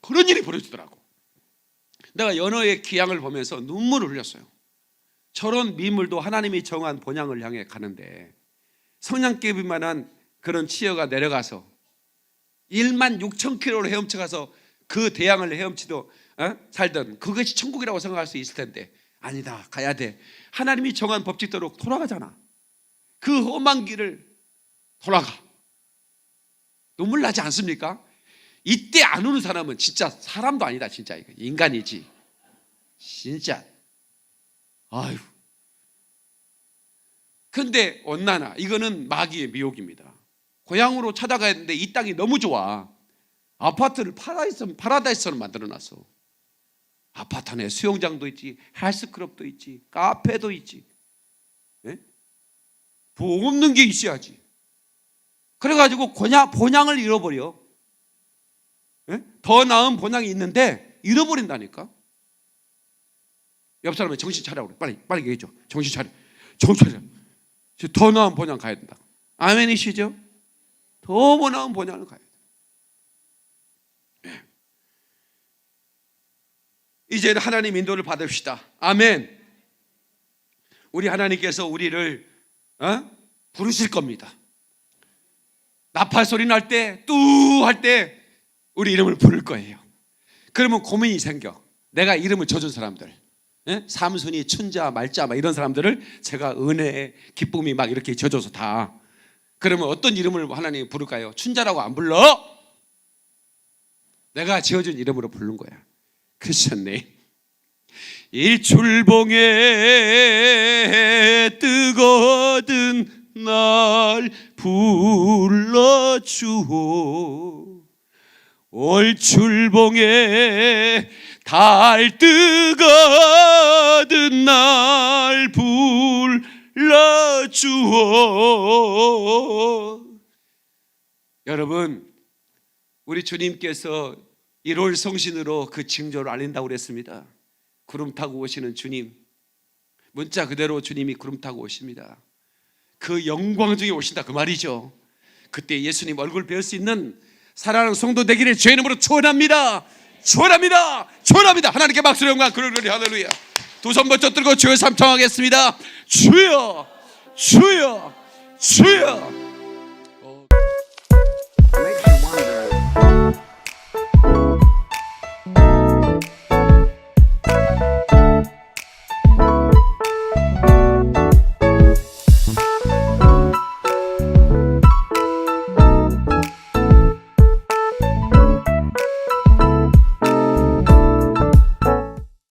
그런 일이 벌어지더라고. 내가 연어의 귀향을 보면서 눈물을 흘렸어요. 저런 미물도 하나님이 정한 본향을 향해 가는데 성냥개비만한 그런 치어가 내려가서 16,000km를 헤엄쳐가서 그 대양을 헤엄치도 살던 그것이 천국이라고 생각할 수 있을 텐데 아니다, 가야 돼. 하나님이 정한 법칙대로 돌아가잖아. 그 험한 길을 돌아가. 눈물 나지 않습니까? 이때 안 우는 사람은 진짜 사람도 아니다. 진짜 인간이지. 진짜. 아유. 근데 언나나 이거는 마귀의 미혹입니다. 고향으로 찾아가야 되는데 이 땅이 너무 좋아. 아파트를 파라다이스로 만들어놨어. 아파트 안에 수영장도 있지, 헬스클럽도 있지, 카페도 있지. 네? 뭐 없는 게 있어야지. 그래가지고 본향을 잃어버려. 네? 더 나은 본향이 있는데 잃어버린다니까. 옆 사람은 정신 차려 그래. 빨리 얘기해줘. 정신 차려. 더 나은 본향 가야 된다. 아멘이시죠? 더 나은 본향을 가야 돼. 네. 이제는 하나님 인도를 받읍시다. 아멘. 우리 하나님께서 우리를 부르실 겁니다. 나팔 소리 날 때, 뚜 할 때 우리 이름을 부를 거예요. 그러면 고민이 생겨. 내가 이름을 져준 사람들, 삼순이, 춘자, 말자 막 이런 사람들을 제가 은혜, 기쁨이 막 이렇게 져줘서 다. 그러면 어떤 이름을 하나님이 부를까요? 춘자라고 안 불러. 내가 지어준 이름으로 부른 거야. 크리스천네. 일출봉에 뜨거든 날 불러주오. 올출봉에 달 뜨거든 날 불러주오. 여러분, 우리 주님께서 1월 성신으로 그 징조를 알린다고 그랬습니다. 구름 타고 오시는 주님, 문자 그대로 주님이 구름 타고 오십니다. 그 영광 중에 오신다 그 말이죠. 그때 예수님 얼굴 뵐 수 있는 사랑하는 성도 되기를 주의 이름으로 축원합니다. 축원합니다. 하나님께 박수로 영광 그러리 할렐루야. 두 손 번쩍 들고 주여 삼청하겠습니다. 주여